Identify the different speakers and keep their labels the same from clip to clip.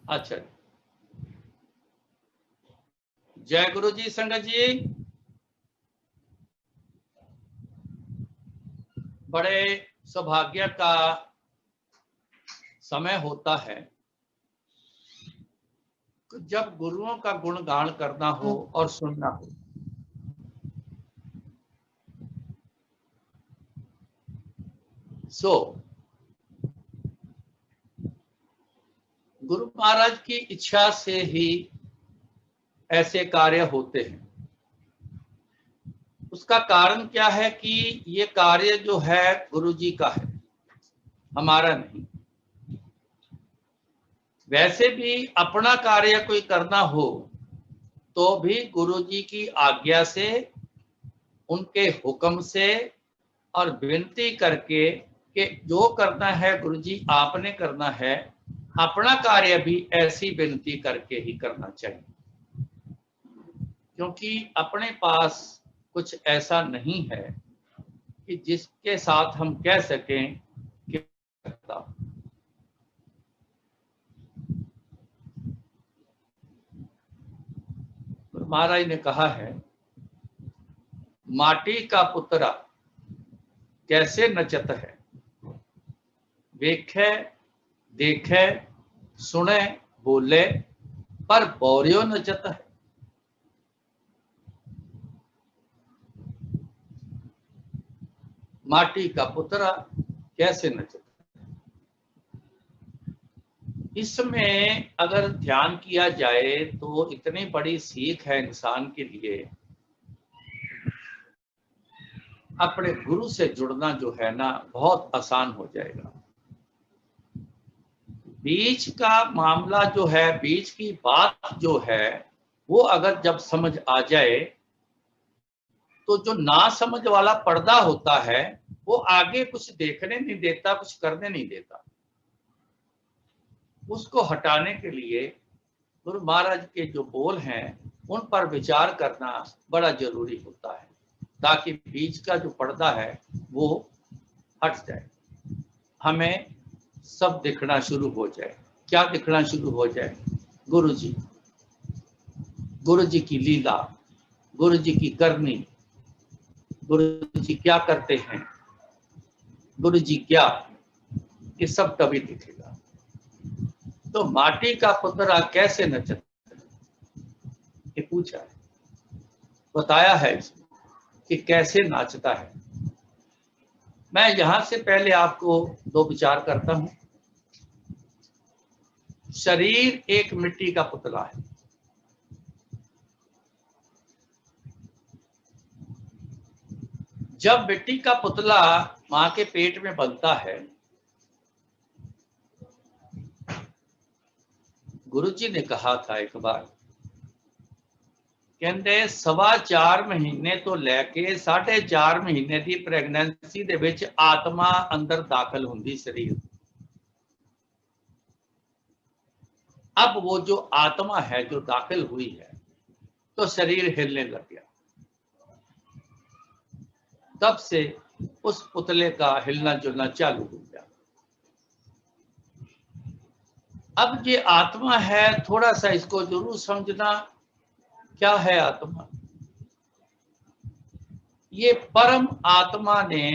Speaker 1: अच्छा, जय गुरु जी। संगत जी, बड़े सौभाग्य का समय होता है जब गुरुओं का गुणगान करना हो और सुनना हो। गुरु महाराज की इच्छा से ही ऐसे कार्य होते हैं। उसका कारण क्या है कि ये कार्य जो है गुरु जी का है, हमारा नहीं। वैसे भी अपना कार्य कोई करना हो तो भी गुरु जी की आज्ञा से, उनके हुक्म से और विनती करके कि जो करना है गुरु जी आपने करना है, अपना कार्य भी ऐसी विनती करके ही करना चाहिए। क्योंकि अपने पास कुछ ऐसा नहीं है कि जिसके साथ हम कह सकें कि करता। महाराज ने कहा है, माटी का पुतरा कैसे नचत है, वेखे देखे सुने बोले पर बौरियो नचत है। माटी का पुतरा कैसे नचत है। इसमें अगर ध्यान किया जाए तो इतनी बड़ी सीख है इंसान के लिए। अपने गुरु से जुड़ना जो है ना, बहुत आसान हो जाएगा। बीच का मामला जो है, बीच की बात जो है, वो अगर जब समझ आ जाए तो जो ना समझ वाला पर्दा होता है वो आगे कुछ देखने नहीं देता, कुछ करने नहीं देता। उसको हटाने के लिए गुरु महाराज के जो बोल हैं उन पर विचार करना बड़ा जरूरी होता है, ताकि बीच का जो पर्दा है वो हट जाए, हमें सब दिखना शुरू हो जाए। क्या दिखना शुरू हो जाए? गुरु जी, गुरु जी की लीला, गुरु जी की करनी, गुरु जी क्या करते हैं, गुरु जी क्या, ये सब तभी दिखेगा। तो माटी का पुतरा कैसे नचता, ये पूछा है, बताया है कि कैसे नाचता है। मैं यहां से पहले आपको दो विचार करता हूं। शरीर एक मिट्टी का पुतला है। जब मिट्टी का पुतला मां के पेट में बनता है, गुरुजी ने कहा था एक बार, ਕਹਿੰਦੇ 4.25 ਮਹੀਨੇ ਤੋਂ ਲੈ ਕੇ 4.5 ਮਹੀਨੇ ਦੀ ਪ੍ਰੈਗਨੈਂਸੀ ਦੇ ਵਿੱਚ ਆਤਮਾ ਅੰਦਰ ਦਾਖਲ ਹੁੰਦੀ शरीर। अब वो जो आत्मा है जो दाखिल हुई है तो शरीर हिलने लग गया। तब से उस पुतले का हिलना जुलना चालू हो गया। अब ये आत्मा है, थोड़ा सा इसको जरूर समझना। क्या है आत्मा? ये परम आत्मा ने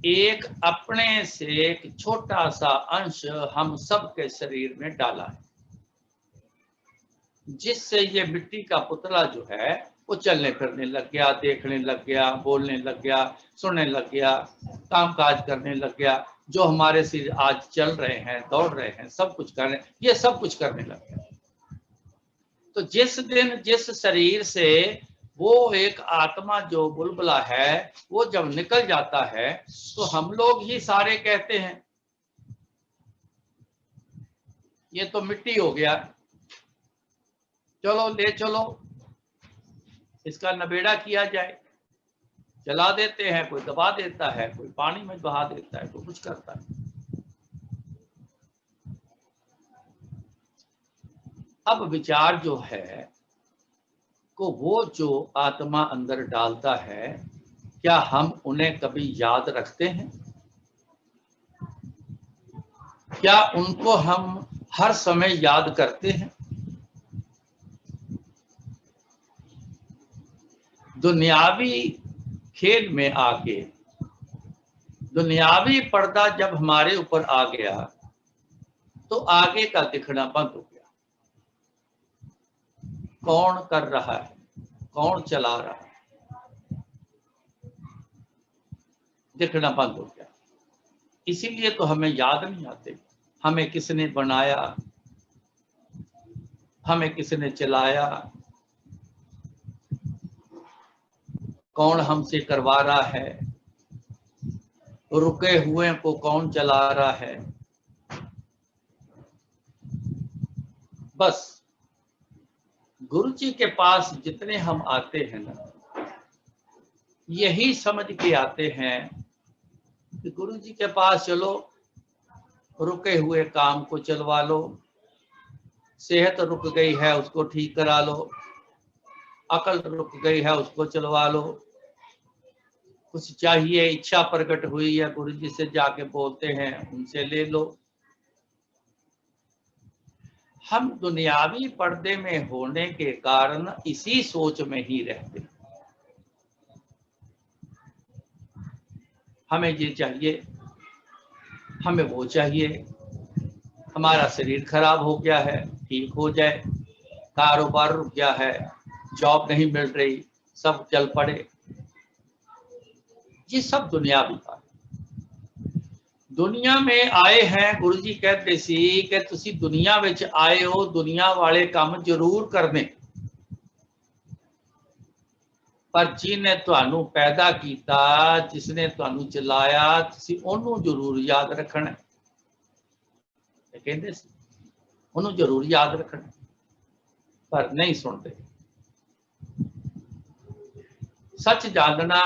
Speaker 1: एक अपने से एक छोटा सा अंश हम सब के शरीर में डाला है, जिससे ये मिट्टी का पुतला जो है वो चलने फिरने लग गया, देखने लग गया, बोलने लग गया, सुनने लग गया, कामकाज करने लग गया। जो हमारे से आज चल रहे हैं, दौड़ रहे हैं, सब कुछ कर रहे हैं, ये सब कुछ करने लग गया। तो जिस दिन जिस शरीर से वो एक आत्मा जो बुलबुला है वो जब निकल जाता है तो हम लोग ही सारे कहते हैं ये तो मिट्टी हो गया, चलो ले चलो इसका नबेड़ा किया जाए। जला देते हैं, कोई दबा देता है, कोई पानी में बहा देता है, कोई कुछ करता है। अब विचार जो है को वो जो आत्मा अंदर डालता है, क्या हम उन्हें कभी याद रखते हैं? क्या उनको हम हर समय याद करते हैं। दुनियावी खेल में आके दुनियावी पर्दा जब हमारे ऊपर आ गया तो आगे का दिखना बंद हो गया। कौन कर रहा है, कौन चला रहा है, दिखना बंद हो गया। इसीलिए तो हमें याद नहीं आते, हमें किसने बनाया, हमें किसने चलाया, कौन हमसे करवा रहा है, रुके हुए को कौन चला रहा है। बस गुरु जी के पास जितने हम आते हैं ना, यही समझ के आते हैं कि गुरु जी के पास चलो, रुके हुए काम को चलवा लो, सेहत रुक गई है उसको ठीक करा लो, अकल रुक गई है उसको चलवा लो, कुछ चाहिए इच्छा प्रकट हुई है गुरु जी से जाके बोलते हैं उनसे ले लो। हम दुनियावी पर्दे में होने के कारण इसी सोच में ही रहते हैं। हमें ये चाहिए, हमें वो चाहिए, हमारा शरीर खराब हो गया है ठीक हो जाए, कारोबार रुक गया है, जॉब नहीं मिल रही, सब चल पड़े। ये सब दुनियावी बात। दुनिया में आए हैं, गुरु जी कहते सी कि तुसी दुनिया विच आए हो, दुनिया वाले काम जरूर करने, पर जिन्हें तुहानू पैदा किया, जिसने तुहानू चलाया, तुसी ओनू जरूर याद रखना। कहते सी ओनू जरूर याद रखना, पर नहीं सुनते। सच जानना,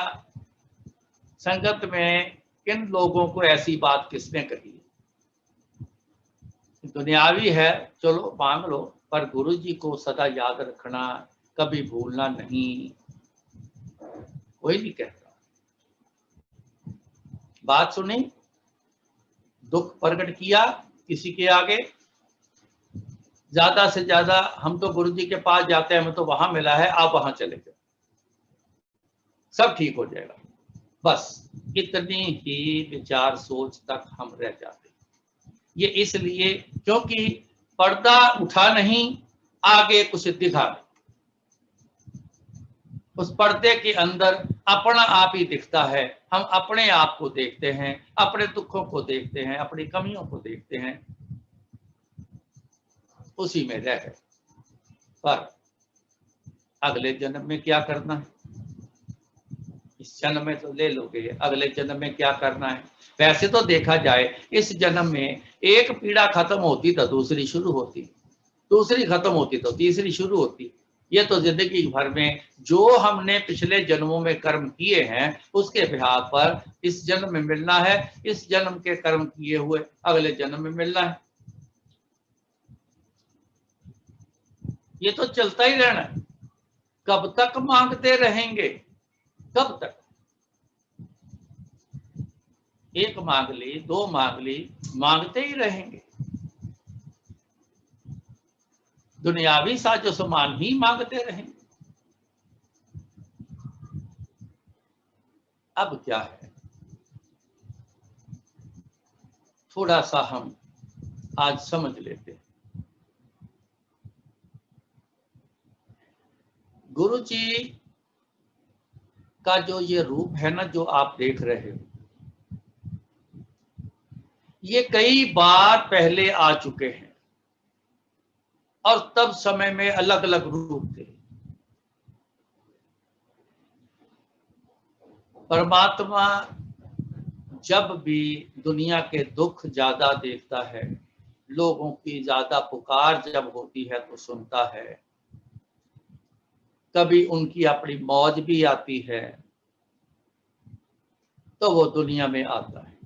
Speaker 1: संगत में किन लोगों को ऐसी बात किसने कही? दुनियावी है चलो मांग लो, पर गुरु जी को सदा याद रखना, कभी भूलना नहीं, कोई नहीं कहता। बात सुनी, दुख प्रकट किया किसी के आगे, ज्यादा से ज्यादा हम तो गुरु जी के पास जाते हैं, हमें तो वहां मिला है, आप वहां चले जाओ, सब ठीक हो जाएगा। बस इतनी ही विचार सोच तक हम रह जाते। ये इसलिए क्योंकि पर्दा उठा नहीं, आगे कुछ दिखा नहीं। उस पर्दे के अंदर अपना आप ही दिखता है, हम अपने आप को देखते हैं, अपने दुखों को देखते हैं, अपनी कमियों को देखते हैं, उसी में रह गए। पर अगले जन्म में क्या करना है? इस जन्म में तो ले लोगे, अगले जन्म में क्या करना है? वैसे तो देखा जाए इस जन्म में एक पीड़ा खत्म होती तो दूसरी शुरू होती, दूसरी खत्म होती तो तीसरी शुरू होती। ये तो जिंदगी भर में जो हमने पिछले जन्मों में कर्म किए हैं उसके बिहार पर इस जन्म में मिलना है, इस जन्म के कर्म किए हुए अगले जन्म में मिलना है। ये तो चलता ही रहना है। कब तक मांगते रहेंगे? कब तक? एक मांग ली, दो मांग ली, मांगते ही रहेंगे। दुनियावी साजो सामान ही मांगते रहेंगे। अब क्या है, थोड़ा सा हम आज समझ लेते हैं। गुरु जी का जो ये रूप है ना, जो आप देख रहे हो, ये कई बार पहले आ चुके हैं और तब समय में अलग अलग रूप थे। परमात्मा जब भी दुनिया के दुख ज्यादा देखता है, लोगों की ज्यादा पुकार जब होती है तो सुनता है। कभी उनकी अपनी मौज भी आती है तो वो दुनिया में आता है,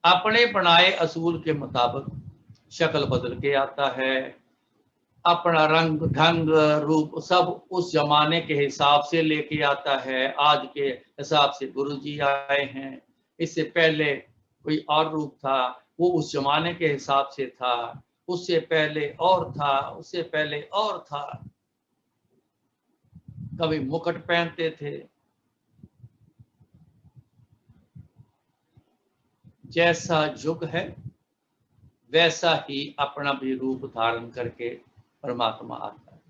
Speaker 1: अपने बनाए असूल के मुताबिक शक्ल बदल के आता है, अपना रंग ढंग रूप सब उस जमाने के हिसाब से लेके आता है। आज के हिसाब से गुरु जी आए हैं, इससे पहले कोई और रूप था, वो उस जमाने के हिसाब से था, उससे पहले और था, उससे पहले और था। कभी मुकुट पहनते थे। जैसा युग है वैसा ही अपना भी रूप धारण करके परमात्मा आता है।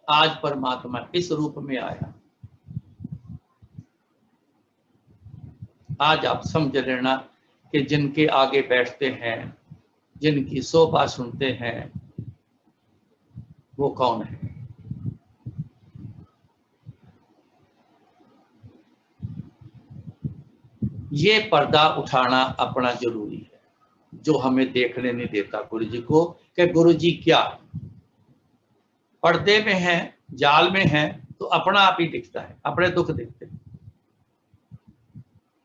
Speaker 1: आज परमात्मा इस रूप में आया। आज आप समझ लेना कि जिनके आगे बैठते हैं, जिनकी शोभा सुनते हैं, वो कौन है। ये पर्दा उठाना अपना जरूरी है, जो हमें देखने नहीं देता गुरु जी को कि गुरु जी क्या पर्दे में है, जाल में है, तो अपना आप ही दिखता है, अपने दुख दिखते हैं।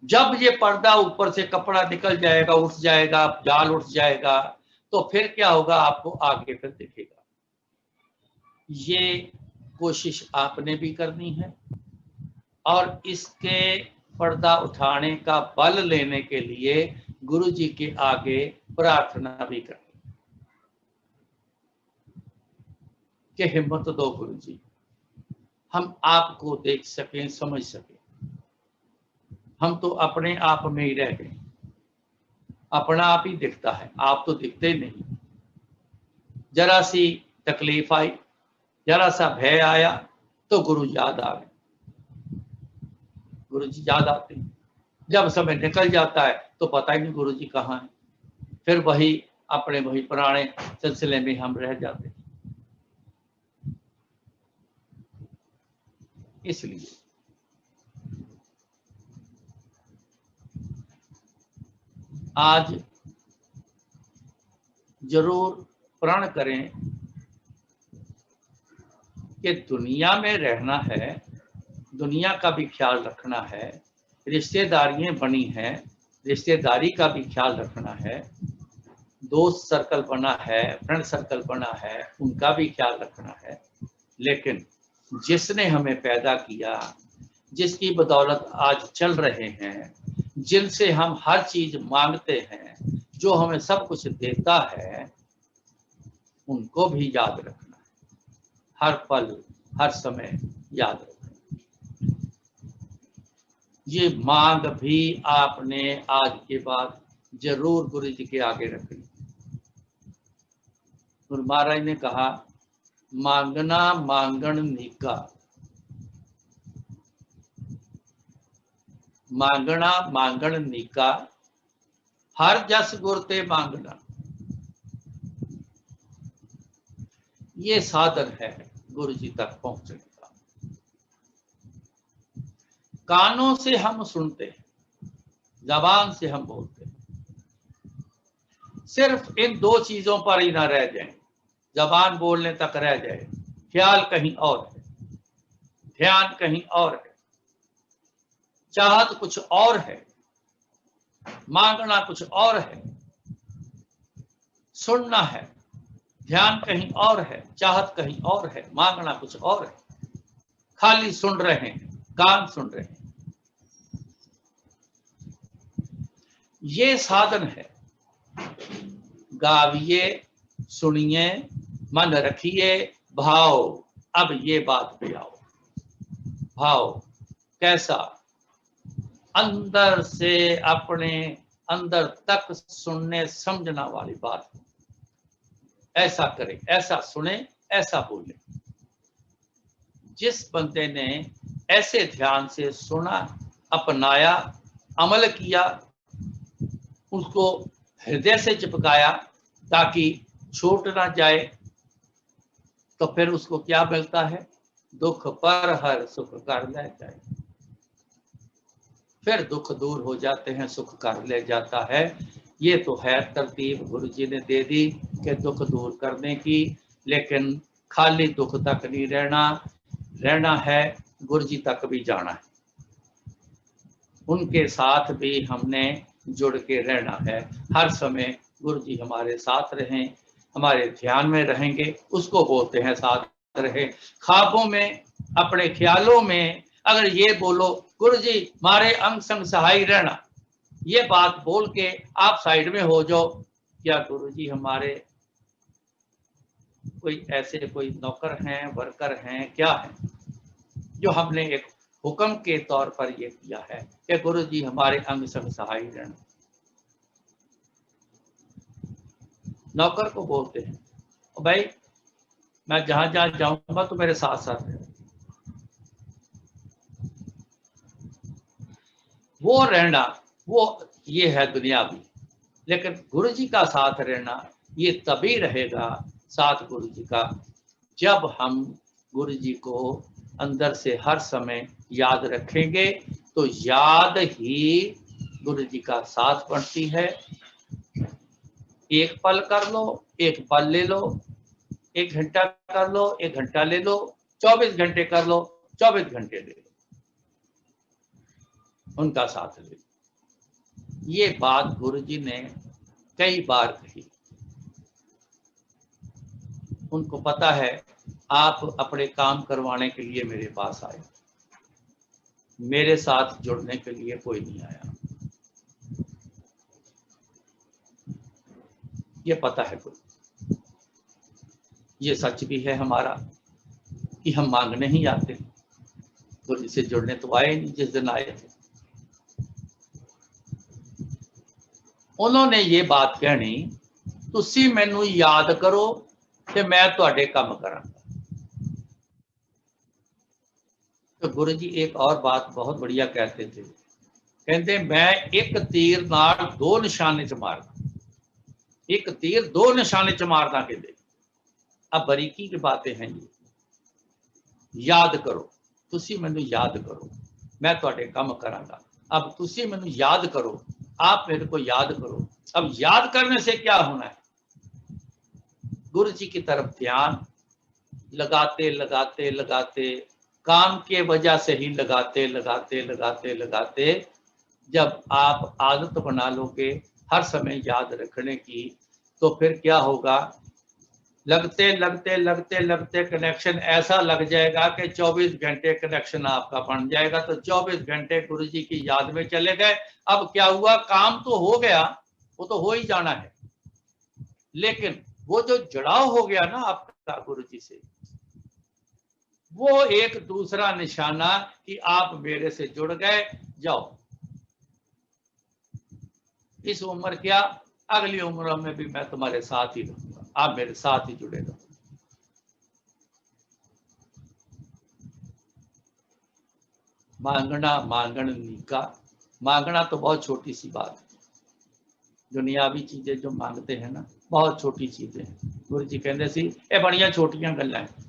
Speaker 1: जब ये पर्दा ऊपर से कपड़ा निकल जाएगा, उठ जाएगा, जाल उठ जाएगा, तो फिर क्या होगा, आपको आगे फिर दिखेगा। ये कोशिश आपने भी करनी है और इसके पर्दा उठाने का बल लेने के लिए गुरु जी के आगे प्रार्थना भी करनी कि हिम्मत दो गुरु जी, हम आपको देख सकें, समझ सकें। हम तो अपने आप में ही रह गए, अपना आप ही दिखता है, आप तो दिखते ही नहीं। जरा सी तकलीफ आई, जरा सा भय आया तो गुरु याद आ गए, गुरु जी याद आते हैं। जब समय निकल जाता है तो पता ही नहीं गुरु जी कहाँ है, फिर वही अपने वही पुराने सिलसिले में हम रह जाते हैं। इसलिए आज जरूर प्रण करें कि दुनिया में रहना है, दुनिया का भी ख्याल रखना है, रिश्तेदारियां बनी हैं, रिश्तेदारी का भी ख्याल रखना है, दोस्त सर्कल बना है, फ्रेंड सर्कल बना है, उनका भी ख्याल रखना है। लेकिन जिसने हमें पैदा किया, जिसकी बदौलत आज चल रहे हैं, जिनसे हम हर चीज मांगते हैं, जो हमें सब कुछ देता है, उनको भी याद रखना है, हर पल हर समय याद रखना। ये मांग भी आपने आज के बाद जरूर गुरु जी के आगे रखनी। गुरु महाराज ने कहा, मांगना मांगण नीका, मांगना मांगण नीका, हर जस गुर ते मांगना। ये साधन है गुरु जी तक पहुंचने का। कानों से हम सुनते हैं, जबान से हम बोलते हैं, सिर्फ इन दो चीजों पर ही ना रह जाएं, जबान बोलने तक रह जाए, ख्याल कहीं और है, ध्यान कहीं और है, चाहत कुछ और है, मांगना कुछ और है, सुनना है, ध्यान कहीं और है, चाहत कहीं और है, मांगना कुछ और है। खाली सुन रहे हैं, कान सुन रहे हैं। ये साधन है। गाविए, सुनिए, मन रखिए, भाव। अब ये बात पे आओ, भाव कैसा? अंदर से अपने अंदर तक सुनने समझना वाली बात। ऐसा करें, ऐसा सुने, ऐसा बोले। जिस बंदे ने ऐसे ध्यान से सुना, अपनाया, अमल किया, उसको हृदय से चिपकाया ताकि छूट ना जाए, तो फिर उसको क्या मिलता है? दुख पर हर सुख कर ले जाए। फिर दुख दूर हो जाते हैं, सुख कर ले जाता है। ये तो है तरतीब गुरु जी ने दे दी कि दुख दूर करने की, लेकिन खाली दुख तक नहीं रहना है, गुरु जी तक भी जाना है। उनके साथ भी हमने जुड़ के रहना है। हर समय गुरु जी हमारे साथ रहें, हमारे ध्यान में रहेंगे, उसको बोलते हैं साथ रहे। ख्वाबों में, अपने ख्यालों में अगर ये बोलो, गुरु जी मारे अंग संग सहाय रहना, ये बात बोल के आप साइड में हो जाओ। क्या गुरुजी हमारे कोई ऐसे कोई नौकर हैं, वर्कर हैं, क्या है जो हमने एक हुक्म के तौर पर ये किया है कि गुरुजी हमारे अंग संग सहाय रहना। नौकर को बोलते हैं भाई मैं जहां जहां जाऊंगा तो मेरे साथ साथ रहे। वो रहना वो ये है दुनियावी, लेकिन गुरु जी का साथ रहना ये तभी रहेगा साथ गुरु जी का जब हम गुरु जी को अंदर से हर समय याद रखेंगे। तो याद ही गुरु जी का साथ बढ़ती है। एक पल कर लो, एक पल ले लो, 1 घंटा कर लो, 1 घंटा ले लो, 24 घंटे कर लो, 24 घंटे ले लो, उनका साथ ले लो। ये बात गुरु जी ने कई बार कही। उनको पता है आप अपने काम करवाने के लिए मेरे पास आए, मेरे साथ जुड़ने के लिए कोई नहीं आया। ये पता है गुरु। ये सच भी है हमारा कि हम मांगने ही आते, गुरु से जुड़ने तो आए नहीं। जिस दिन आए थे उन्होंने ये बात कहनी, तुसी मैनू याद करो ते मैं तुहाडे काम करांगा। तो गुरु जी एक और बात बहुत बढ़िया कहते थे, कहते मैं एक तीर नाल 2 निशाने च मारदा, एक तीर 2 निशाने च मारदा के दे। अब बारीकी की बातें हैं ये। याद करो, तुसी मैनू याद करो, मैं तुहाडे काम करांगा। अब तुसी मैनू याद करो, आप मेरे को याद करो। अब याद करने से क्या होना है? गुरु जी की तरफ ध्यान लगाते लगाते लगाते, काम के वजह से ही लगाते लगाते लगाते लगाते, जब आप आदत बना लोगे हर समय याद रखने की, तो फिर क्या होगा? लगते लगते लगते लगते कनेक्शन ऐसा लग जाएगा कि 24 घंटे कनेक्शन आपका बन जाएगा। तो 24 घंटे गुरु जी की याद में चले गए। अब क्या हुआ? काम तो हो गया, वो तो हो ही जाना है, लेकिन वो जो जुड़ाव हो गया ना आपका गुरु जी से, वो एक दूसरा निशाना कि आप मेरे से जुड़ गए। जाओ, इस उम्र क्या, अगली उम्र में भी मैं तुम्हारे साथ ही रहूंगा, आप मेरे साथ ही जुड़े रहो। मांगना मांगण नीका, मांगना तो बहुत छोटी सी बात है। दुनियावी चीजें जो मांगते हैं ना, बहुत छोटी चीजें हैं। गुरु जी कहते सी ये बड़ियां छोटियां गल्लां हैं।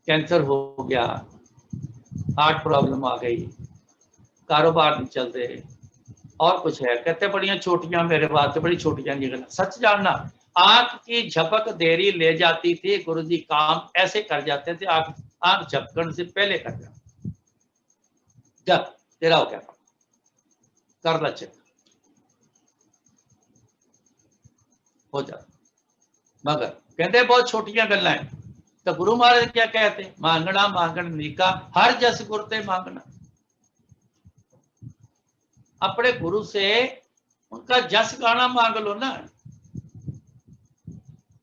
Speaker 1: कैंसर हो गया, हार्ट प्रॉब्लम आ गई, कारोबार नहीं चल रहे, और कुछ है, कहते बड़ियां छोटियां, मेरे वास्ते बड़ी छोटियां नहीं गल्लां। सच जानना, आंख की झपक देरी ले जाती थी, गुरु जी काम ऐसे कर जाते थे, आंख झपकन से पहले कर जाते। जब तेरा हो गया कर ला, चेक हो जाता। मगर कहते बहुत छोटियां गल्लां हैं। तो गुरु महाराज क्या कहते? मांगना मांगण नीका, हर जस गुरते मांगना। अपने गुरु से उनका जस गाना मांग लो ना।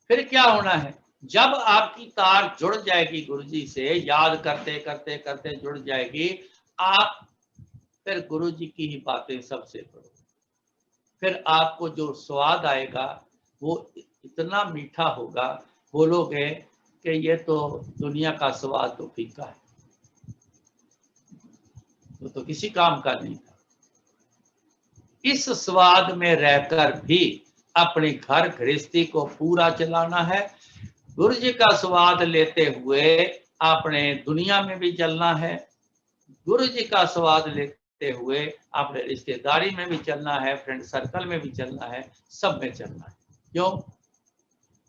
Speaker 1: फिर क्या होना है? जब आपकी तार जुड़ जाएगी गुरु जी से, याद करते करते करते जुड़ जाएगी, आप फिर गुरु जी की ही बातें सबसे करो। फिर आपको जो स्वाद आएगा वो इतना मीठा होगा, बोलोगे कि ये तो दुनिया का स्वाद तो फीका है, तो किसी काम का नहीं था। इस स्वाद में रहकर भी अपने घर गृहस्थी को पूरा चलाना है। गुरु जी का स्वाद लेते हुए आपने दुनिया में भी चलना है। गुरु जी का स्वाद लेते हुए आपने रिश्तेदारी में भी चलना है, फ्रेंड सर्कल में भी चलना है, सब में चलना है। क्यों?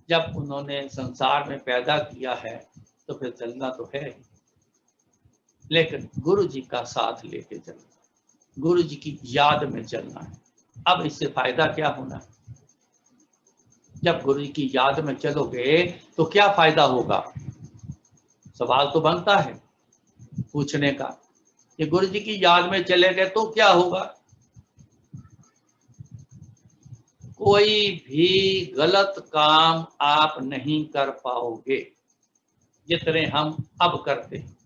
Speaker 1: जब उन्होंने संसार में पैदा किया है तो फिर चलना तो है, लेकिन गुरु जी का साथ लेके चलना, गुरु जी की याद में चलना है। अब इससे फायदा क्या होना है? जब गुरु जी की याद में चलोगे तो क्या फायदा होगा? सवाल तो बनता है पूछने का कि गुरु जी की याद में चले गए तो क्या होगा? कोई भी गलत काम आप नहीं कर पाओगे जितने हम अब करते हैं।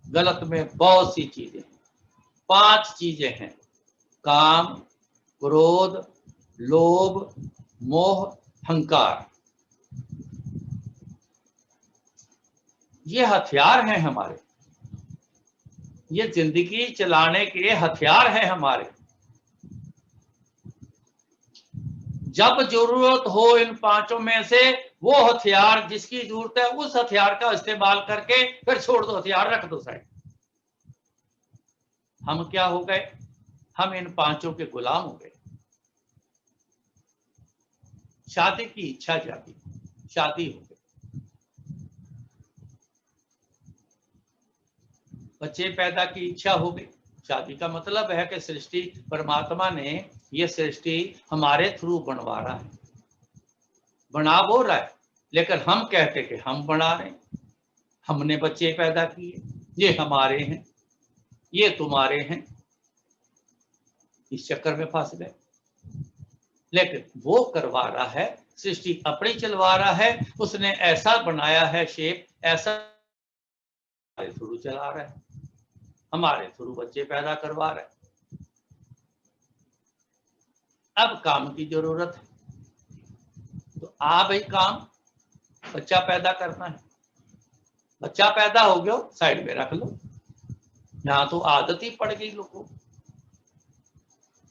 Speaker 1: गलत में बहुत सी चीजें, 5 चीजें हैं: काम, क्रोध, लोभ, मोह, अहंकार। ये हथियार हैं हमारे, ये जिंदगी चलाने के हथियार हैं हमारे। जब जरूरत हो इन 5 में से वो हथियार जिसकी जरूरत है उस हथियार का इस्तेमाल करके फिर छोड़ दो, हथियार रख दो साइड। हम क्या हो गए? हम इन 5 के गुलाम हो गए। शादी की इच्छा जागी, शादी हो गई। बच्चे पैदा की इच्छा हो गई, शादी का मतलब है कि सृष्टि, परमात्मा ने ये सृष्टि हमारे थ्रू बनवा रहा है, बना वो रहा है, लेकिन हम कहते कि हम बना रहे हैं, हमने बच्चे पैदा किए, ये हमारे हैं, ये तुम्हारे हैं। इस चक्कर में फंस गए। लेकिन वो करवा रहा है, सृष्टि अपनी चलवा रहा है, उसने ऐसा बनाया है शेप, ऐसा हमारे थ्रू चला रहा है, हमारे थ्रू बच्चे पैदा करवा रहा है। अब काम की जरूरत है, तो भाई काम, बच्चा पैदा करना है। बच्चा पैदा हो गया, साइड में रख लो। यहां तो आदत ही पड़ गई लोगों को,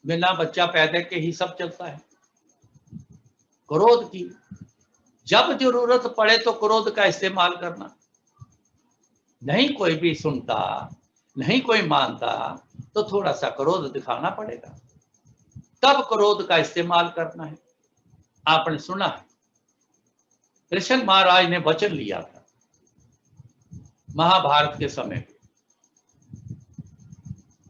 Speaker 1: बिना बच्चा पैदा के ही सब चलता है। क्रोध की, जब जरूरत पड़े तो क्रोध का इस्तेमाल करना। नहीं कोई भी सुनता, नहीं कोई मानता, तो थोड़ा सा क्रोध दिखाना पड़ेगा, तब क्रोध का इस्तेमाल करना है। आपने सुना है, कृष्ण महाराज ने वचन लिया था महाभारत के समय पे,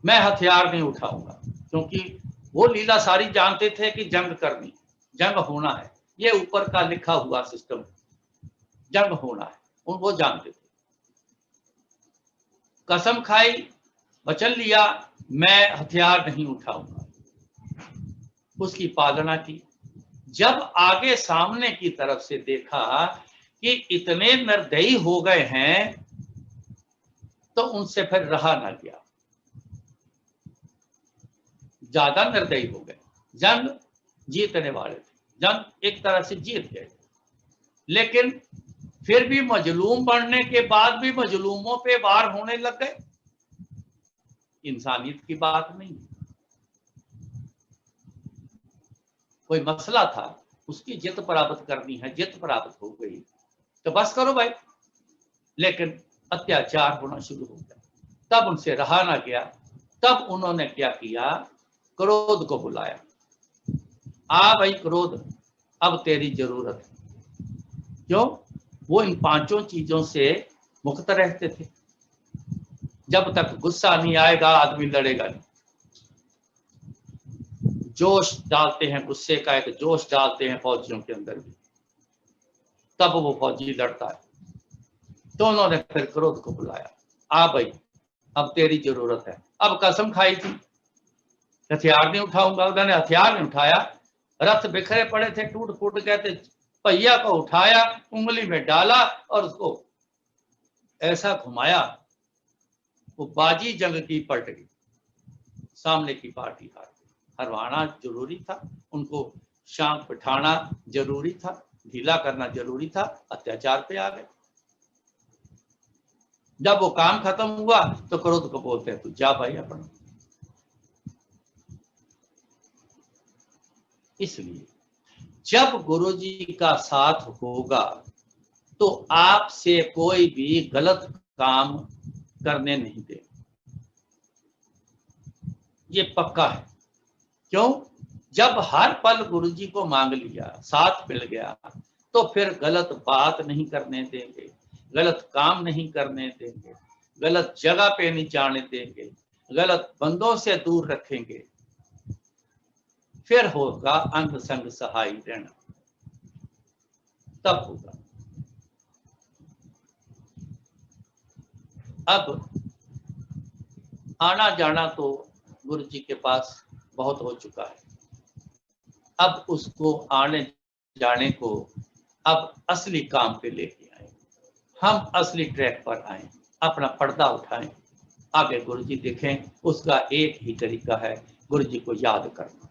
Speaker 1: मैं हथियार नहीं उठाऊंगा, क्योंकि वो लीला सारी जानते थे कि जंग करनी, जंग होना है, ये ऊपर का लिखा हुआ सिस्टम, जंग होना है, वो जानते थे। कसम खाई, वचन लिया, मैं हथियार नहीं उठाऊंगा, उसकी पालना की। जब आगे सामने की तरफ से देखा कि इतने निर्दयी हो गए हैं, तो उनसे फिर रहा ना गया, ज्यादा निर्दयी हो गए। जंग जीतने वाले थे, जंग एक तरह से जीत गए, लेकिन फिर भी मजलूम बनने के बाद भी मजलूमों पे वार होने लग गए। इंसानियत की बात नहीं, कोई मसला था, उसकी जित प्राप्त करनी है, जित प्राप्त हो गई तो बस करो भाई, लेकिन अत्याचार होना शुरू हो गया, तब उनसे रहा ना गया। तब उन्होंने क्या किया, क्रोध को बुलाया, आ भाई क्रोध, अब तेरी जरूरत है। क्यों? वो इन 5 चीजों से मुक्त रहते थे। जब तक गुस्सा नहीं आएगा आदमी लड़ेगा नहीं। जोश डालते हैं, गुस्से का एक जोश डालते हैं फौजियों के अंदर भी, तब वो फौजी लड़ता है। तो उन्होंने फिर क्रोध को बुलाया, आ भाई अब तेरी जरूरत है। अब कसम खाई थी हथियार नहीं उठाऊंगा, उन्होंने हथियार नहीं उठाया, रथ बिखरे पड़े थे, टूट फूट गए थे, पहिया को उठाया, उंगली में डाला और उसको ऐसा घुमाया, वो बाजी जंग की पलट गई, सामने की पार्टी हार गई। हरवाना जरूरी था, उनको शांत बिठाना जरूरी था, ढीला करना जरूरी था, अत्याचार पे आ गए। जब वो काम खत्म हुआ तो क्रोध को बोलते हैं तू जा भाई अपना। इसलिए जब गुरु जी का साथ होगा तो आपसे कोई भी गलत काम करने नहीं दे, ये पक्का है। क्यों? जब हर पल गुरु जी को मांग लिया, साथ मिल गया, तो फिर गलत बात नहीं करने देंगे, गलत काम नहीं करने देंगे, गलत जगह पे नहीं जाने देंगे, गलत बंदों से दूर रखेंगे, फिर होगा अंग संग सहाय रहना, तब होगा। अब आना जाना तो गुरु जी के पास बहुत हो चुका है, अब उसको आने जाने को अब असली काम पे लेके आए, हम असली ट्रैक पर आए, अपना पर्दा उठाएं, आगे गुरु जी दिखें। उसका एक ही तरीका है, गुरु जी को याद करना।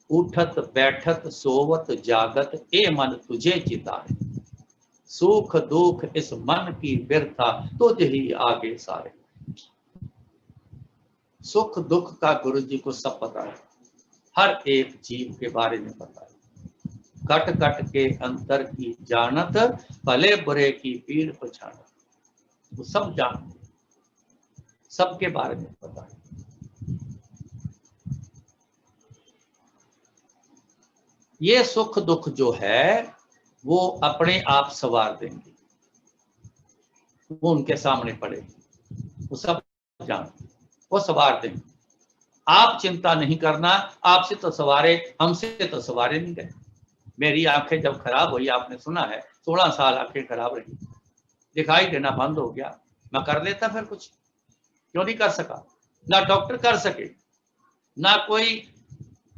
Speaker 1: उठत बैठत सोवत जागत ए मन तुझे चितारे, सुख दुख इस मन की बिरथा तुझ ही आगे सारे। सुख दुख का गुरु जी को सब पता है, हर एक जीव के बारे में पता है। कट कट के अंतर की जानत, भले बुरे की पीड़ पछाड़त, वो सब जानते, सबके बारे में पता है। ये सुख दुख जो है वो अपने आप सवार देंगे, वो उनके सामने पड़ेगी, वो सब जानते, वो सवार देंगे। आप चिंता नहीं करना, आपसे तो सवारे, हमसे तो सवारे नहीं गए। मेरी आंखें जब खराब हुई, आपने सुना है 16 साल आंखें खराब रही, दिखाई देना बंद हो गया। मैं कर लेता फिर कुछ, क्यों नहीं कर सका? ना डॉक्टर कर सके, ना कोई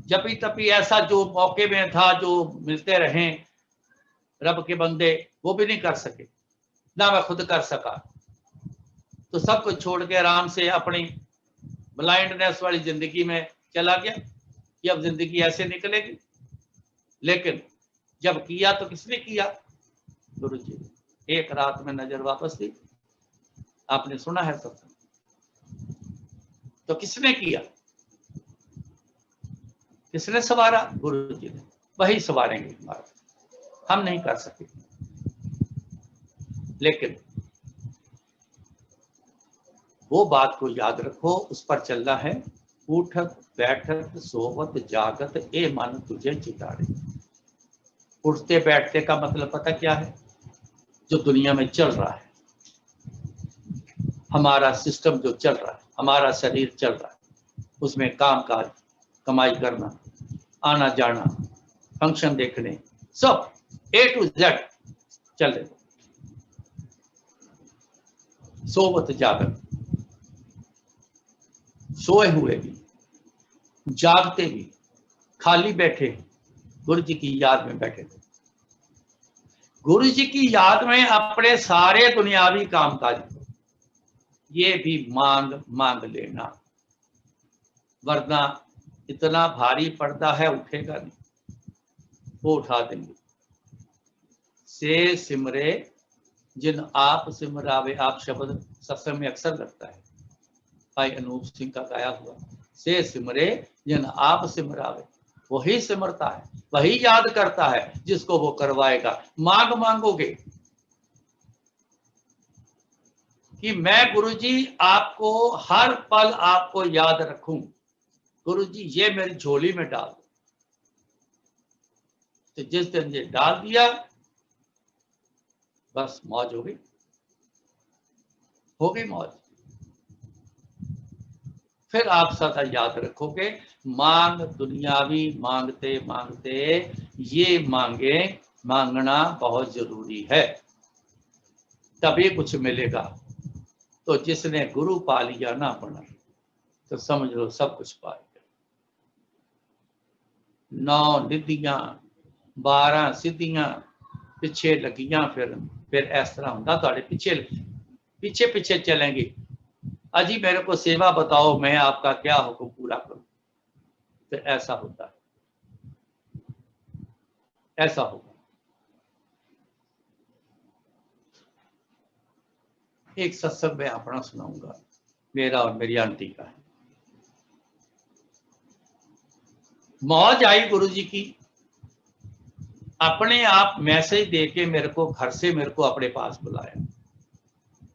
Speaker 1: जपी तपी ऐसा जो मौके में था, जो मिलते रहे रब के बंदे, वो भी नहीं कर सके, ना मैं खुद कर सका। तो सब कुछ छोड़ के आराम से अपनी ब्लाइंडनेस वाली जिंदगी में चला गया कि अब जिंदगी ऐसे निकलेगी। लेकिन जब किया तो किसने किया? गुरु जी। एक रात में नजर वापस थी, आपने सुना है सब, तो किसने किया, किसने सवारा? गुरु जी ने। वही सवारेंगे हमारा, हम नहीं कर सके। लेकिन वो बात को याद रखो, उस पर चलना है। उठत बैठत सोवत जागत ए मन तुझे चितारे। उठते बैठते का मतलब पता क्या है? जो दुनिया में चल रहा है, हमारा सिस्टम जो चल रहा है, हमारा शरीर चल रहा है, उसमें काम काज, कमाई करना, आना जाना, फंक्शन देखने, सब A to Z चल रहे। सोवत जागत, सोए हुए भी, जागते भी, खाली बैठे, गुरु जी की याद में बैठे थे। गुरु जी की याद में अपने सारे दुनियावी कामकाज ये भी मांग मांग लेना, वरना इतना भारी पड़ता है, उठेगा नहीं, वो उठा देंगे। से सिमरे जिन आप सिमरावे, आप शब्द सत्संग में अक्सर लगता है, भाई अनूप सिंह का गाया हुआ। से सिमरे जिन आप सिमरावे, वही सिमरता है, वही याद करता है जिसको वो करवाएगा। मांग मांगोगे कि मैं गुरुजी आपको हर पल आपको याद रखूं, गुरुजी ये मेरी झोली में डाल दो, तो जिस दिन ये डाल दिया, बस मौज हो गई मौज। फिर आप सदा याद रखोगे, मांग दुनियावी मांगते मांगते ये मांगे, मांगना बहुत जरूरी है, तभी कुछ मिलेगा। तो जिसने गुरु पा लिया ना अपना, तो समझ लो सब कुछ पा लिया। 9 निधियां 12 सिद्धियां पिछे लगियां, फिर इस तरह होंगे थोड़े पीछे पीछे पीछे चलेंगे। अजी मेरे को सेवा बताओ, मैं आपका क्या हुक्म पूरा करूं। तो ऐसा होता है, ऐसा होगा। एक सत्संग में अपना सुनाऊंगा, मेरा और मेरी आंटी का है। मौज आई गुरु जी की, अपने आप मैसेज देके मेरे को घर से मेरे को अपने पास बुलाया,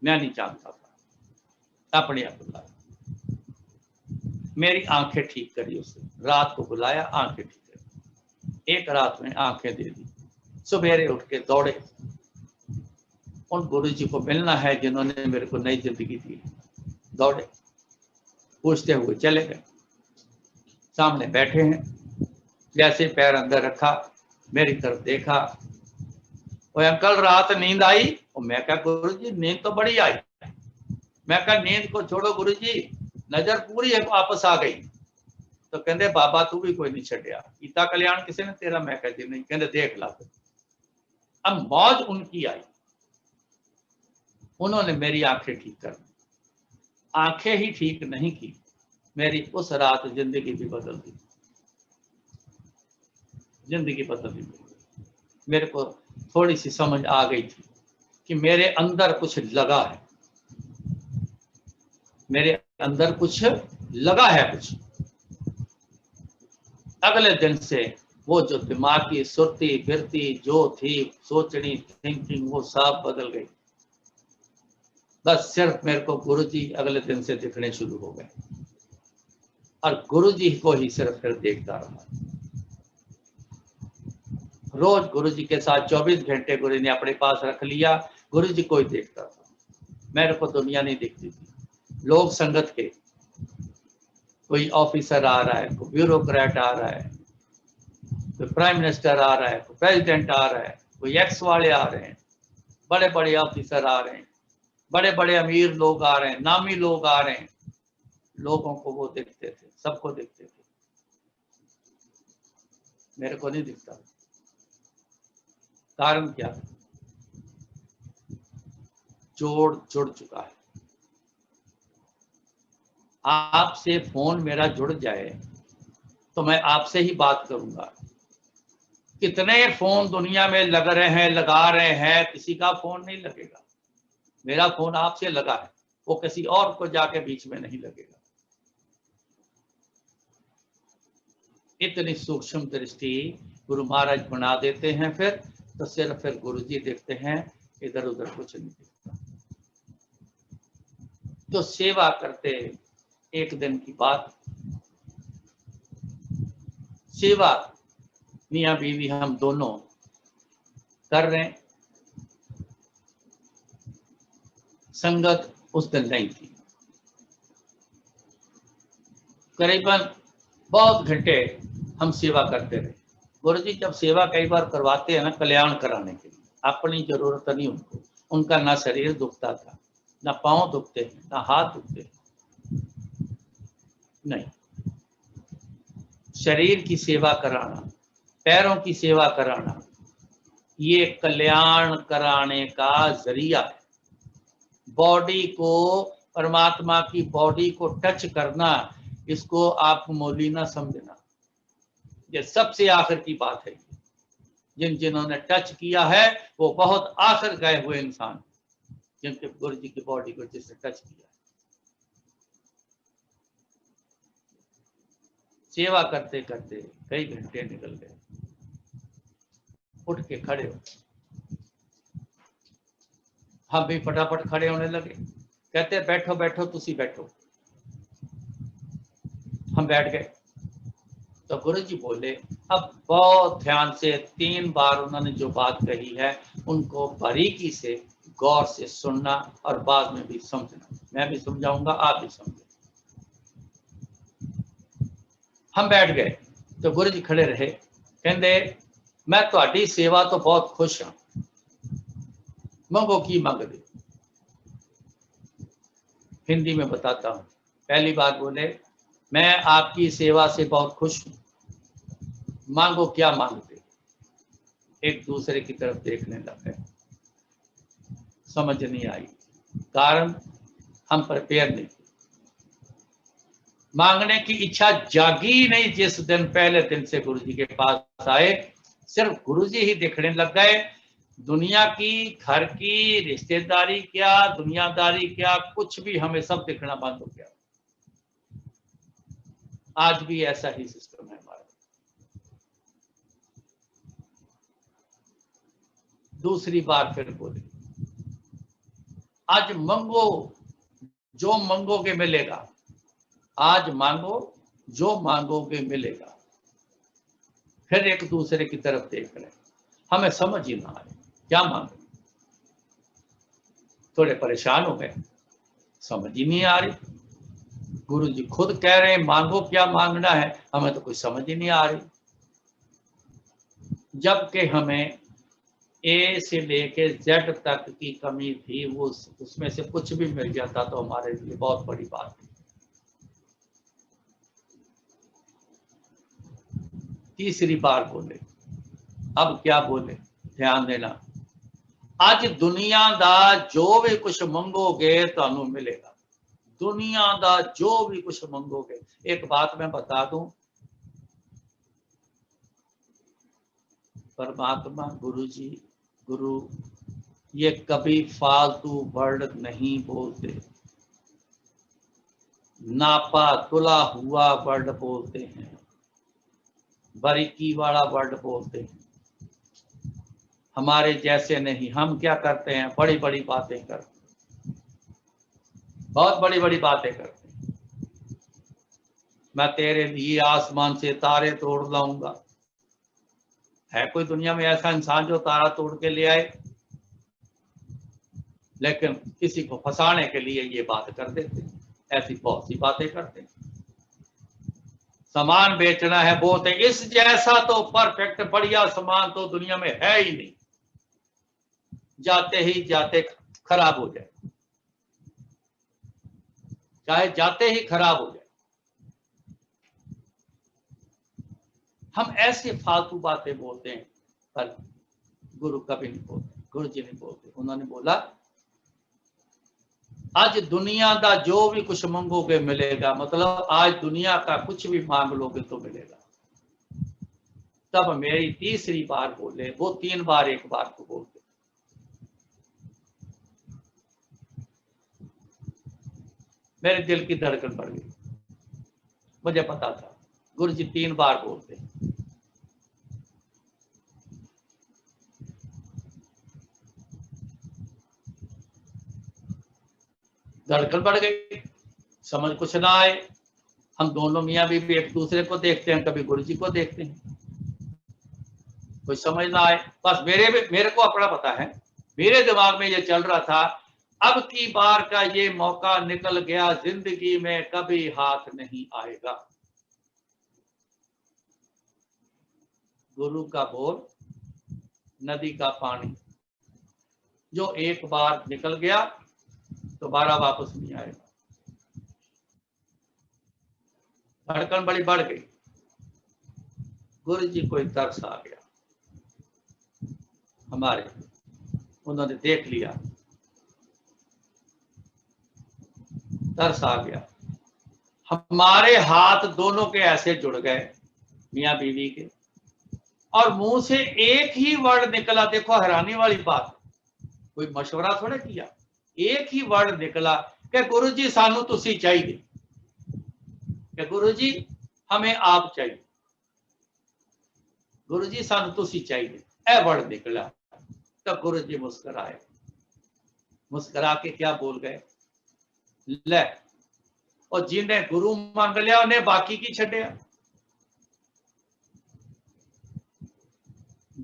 Speaker 1: मैं नहीं जानता था, अपने आप बुलाया। मेरी आंखें ठीक करी उसने, रात को बुलाया, आंखें ठीक करी, एक रात में आंखें दे दी। सवेरे उठ के दौड़े, उन गुरु जी को मिलना है जिन्होंने मेरे को नई जिंदगी दी। दौड़े, पूछते हुए चले गए, सामने बैठे हैं, जैसे पैर अंदर रखा, मेरी तरफ देखा, ओए अंकल रात नींद आई? और मैं कहा गुरु जी नींद तो बड़ी आई। मैं कहा नींद को छोड़ो गुरु जी, नजर पूरी है वापस आ गई। तो कहते बाबा तू भी कोई नहीं छड़िया, कीता कल्याण किसी ने तेरा? मैं कहती नहीं। कहते देख ला। अब मौज उनकी आई, उन्होंने मेरी आंखें ठीक कर दी। आंखें ही ठीक नहीं की, मेरी उस रात जिंदगी भी बदल दी। जिंदगी बदल दी। मेरे को थोड़ी सी समझ आ गई थी कि मेरे अंदर कुछ लगा है, मेरे अंदर कुछ लगा है कुछ। अगले दिन से वो जो दिमागी सुरती फिरती जो थी, सोचनी थिंकिंग, वो सब बदल गई। बस सिर्फ मेरे को गुरुजी अगले दिन से दिखने शुरू हो गए और गुरुजी को ही सिर्फ फिर देखता रहा। रोज गुरुजी के साथ 24 घंटे गुरु ने अपने पास रख लिया। गुरुजी को ही देखता था, मेरे को दुनिया नहीं दिखती थी। लोग संगत के, कोई ऑफिसर आ रहा है, कोई ब्यूरोक्रेट आ रहा है, कोई प्राइम मिनिस्टर आ रहा है, कोई प्रेसिडेंट आ रहा है, कोई एक्स वाले आ रहे हैं, बड़े बड़े ऑफिसर आ रहे हैं, बड़े बड़े अमीर लोग आ रहे हैं, नामी लोग आ रहे हैं। लोगों को वो देखते थे, सबको देखते थे, मेरे को नहीं दिखता। कारण क्या? जोड़ जुड़ चुका है। आपसे फोन मेरा जुड़ जाए तो मैं आपसे ही बात करूंगा। कितने फोन दुनिया में लग रहे हैं, लगा रहे हैं, किसी का फोन नहीं लगेगा। मेरा फोन आपसे लगा है, वो किसी और को जाके बीच में नहीं लगेगा। इतनी सूक्ष्म दृष्टि गुरु महाराज बना देते हैं। फिर गुरु जी देखते हैं, इधर उधर कुछ नहीं दिखता। तो सेवा करते, एक दिन की बात, सेवा मियाँ बीवी हम दोनों कर रहे हैं। संगत उस दिन नहीं थी। करीबन बहुत घंटे हम सेवा करते रहे। गुरु जी जब सेवा कई बार करवाते हैं ना, कल्याण कराने के लिए, अपनी जरूरत नहीं उनको, उनका ना शरीर दुखता था, ना पांव दुखते हैं, ना हाथ दुखते हैं, नहीं। शरीर की सेवा कराना, पैरों की सेवा कराना, ये कल्याण कराने का जरिया है। बॉडी को, परमात्मा की बॉडी को टच करना, इसको आप मामूली ना समझना। ये सबसे आखिर की बात है। जिन्होंने टच किया है वो बहुत आखिर गए हुए इंसान, जिनके गुरु जी की बॉडी को जिसने टच किया। सेवा करते करते कई घंटे निकल गए। उठ के खड़े हो, हम भी फटाफट खड़े होने लगे। कहते बैठो बैठो, तुसी बैठो। हम बैठ गए तो गुरु जी बोले, अब बहुत ध्यान से 3 बार उन्होंने जो बात कही है उनको बारीकी से गौर से सुनना और बाद में भी समझना। मैं भी समझाऊंगा, आप भी समझे। हम बैठ गए तो गुरु जी खड़े रहे। कहते मैं तुम्हारी सेवा तो बहुत खुश हाँ, मंगो की मंग दे। हिंदी में बताता हूँ। पहली बात बोले, मैं आपकी सेवा से बहुत खुश हूँ, मांगो क्या मांगते। एक दूसरे की तरफ देखने लगे, समझ नहीं आई। कारण हम प्रिपेयर नहीं थे, मांगने की इच्छा जागी नहीं। जिस दिन पहले दिन से गुरु जी के पास आए, सिर्फ गुरु जी ही दिखने लग गए। दुनिया की, घर की, रिश्तेदारी क्या, दुनियादारी क्या, कुछ भी हमें सब दिखना बंद हो गया। आज भी ऐसा ही सिस्टम है हमारा। दूसरी बार फिर बोले, आज मांगो जो मांगोगे मिलेगा। आज मांगो जो मांगोगे मिलेगा। फिर एक दूसरे की तरफ देख रहे, हमें समझ ही ना आए क्या मांगे। थोड़े परेशान हो गए, समझ ही नहीं आ रही। गुरु जी खुद कह रहे हैं मांगो क्या मांगना है, हमें तो कुछ समझ ही नहीं आ रही। जबकि हमें ए से लेके जेड तक की कमी थी, वो उसमें से कुछ भी मिल जाता तो हमारे लिए बहुत बड़ी बात थी। तीसरी बार बोले। अब क्या बोले, ध्यान देना। अज दुनिया दा जो भी कुछ मंगोगे तुहानू मिलेगा। दुनिया दा जो भी कुछ मंगोगे। एक बात मैं बता दूं, परमात्मा गुरु जी, गुरु ये कभी फालतू वर्ड नहीं बोलते, नापा तुला हुआ वर्ड बोलते हैं, बारीकी वाला वर्ड बोलते हैं। हमारे जैसे नहीं। हम क्या करते हैं, बड़ी बड़ी बातें करते हैं, बहुत बड़ी बड़ी बातें करते हैं। मैं तेरे लिए आसमान से तारे तोड़ लाऊंगा। है कोई दुनिया में ऐसा इंसान जो तारा तोड़ के ले आए? लेकिन किसी को फंसाने के लिए ये बात कर देते हैं। ऐसी बहुत सी बातें करते हैं। सामान बेचना है, बोलते इस जैसा तो परफेक्ट बढ़िया सामान तो दुनिया में है ही नहीं, जाते ही जाते खराब हो जाए, चाहे जाते ही खराब हो जाए। हम ऐसे फालतू बातें बोलते हैं, पर गुरु कभी नहीं बोलते, गुरु जी नहीं बोलते। उन्होंने बोला आज दुनिया का जो भी कुछ मंगोगे मिलेगा, मतलब आज दुनिया का कुछ भी मांग लोगे तो मिलेगा। तब मेरी तीसरी बार बोले, वो 3 बार एक बार को बोलते। मेरे दिल की धड़कन बढ़ गई। मुझे पता था गुरु जी 3 बार बोलते। धड़कन बढ़ गई, समझ कुछ ना आए। हम दोनों मियाँ बीवी एक दूसरे को देखते हैं, कभी गुरु जी को देखते हैं, कोई समझ ना आए। बस मेरे को अपना पता है, मेरे दिमाग में ये चल रहा था, अब की बार का ये मौका निकल गया, जिंदगी में कभी हाथ नहीं आएगा। गुरु का बोल, नदी का पानी, जो एक बार निकल गया दोबारा वापस नहीं आएगा। धड़कन बड़ी बढ़ गई। गुरु जी को तरस आ गया हमारे, उन्होंने देख लिया, तरस आ गया। हमारे हाथ दोनों के ऐसे जुड़ गए, मियाँ बीवी के, और मुंह से एक ही वर्ड निकला। देखो हैरानी वाली बात, कोई मशवरा थोड़ा किया, एक ही वर्ड निकला कि गुरु जी सानू तुसी चाहिए, कि गुरु जी हमें आप चाहिए, गुरु जी सानू तुसी चाहिए। ए वर्ड निकला तो गुरु जी मुस्कुराए, मुस्कुरा के क्या बोल गए, ले और जिन्हें गुरु मंग लिया उन्हें बाकी की छड्डिया,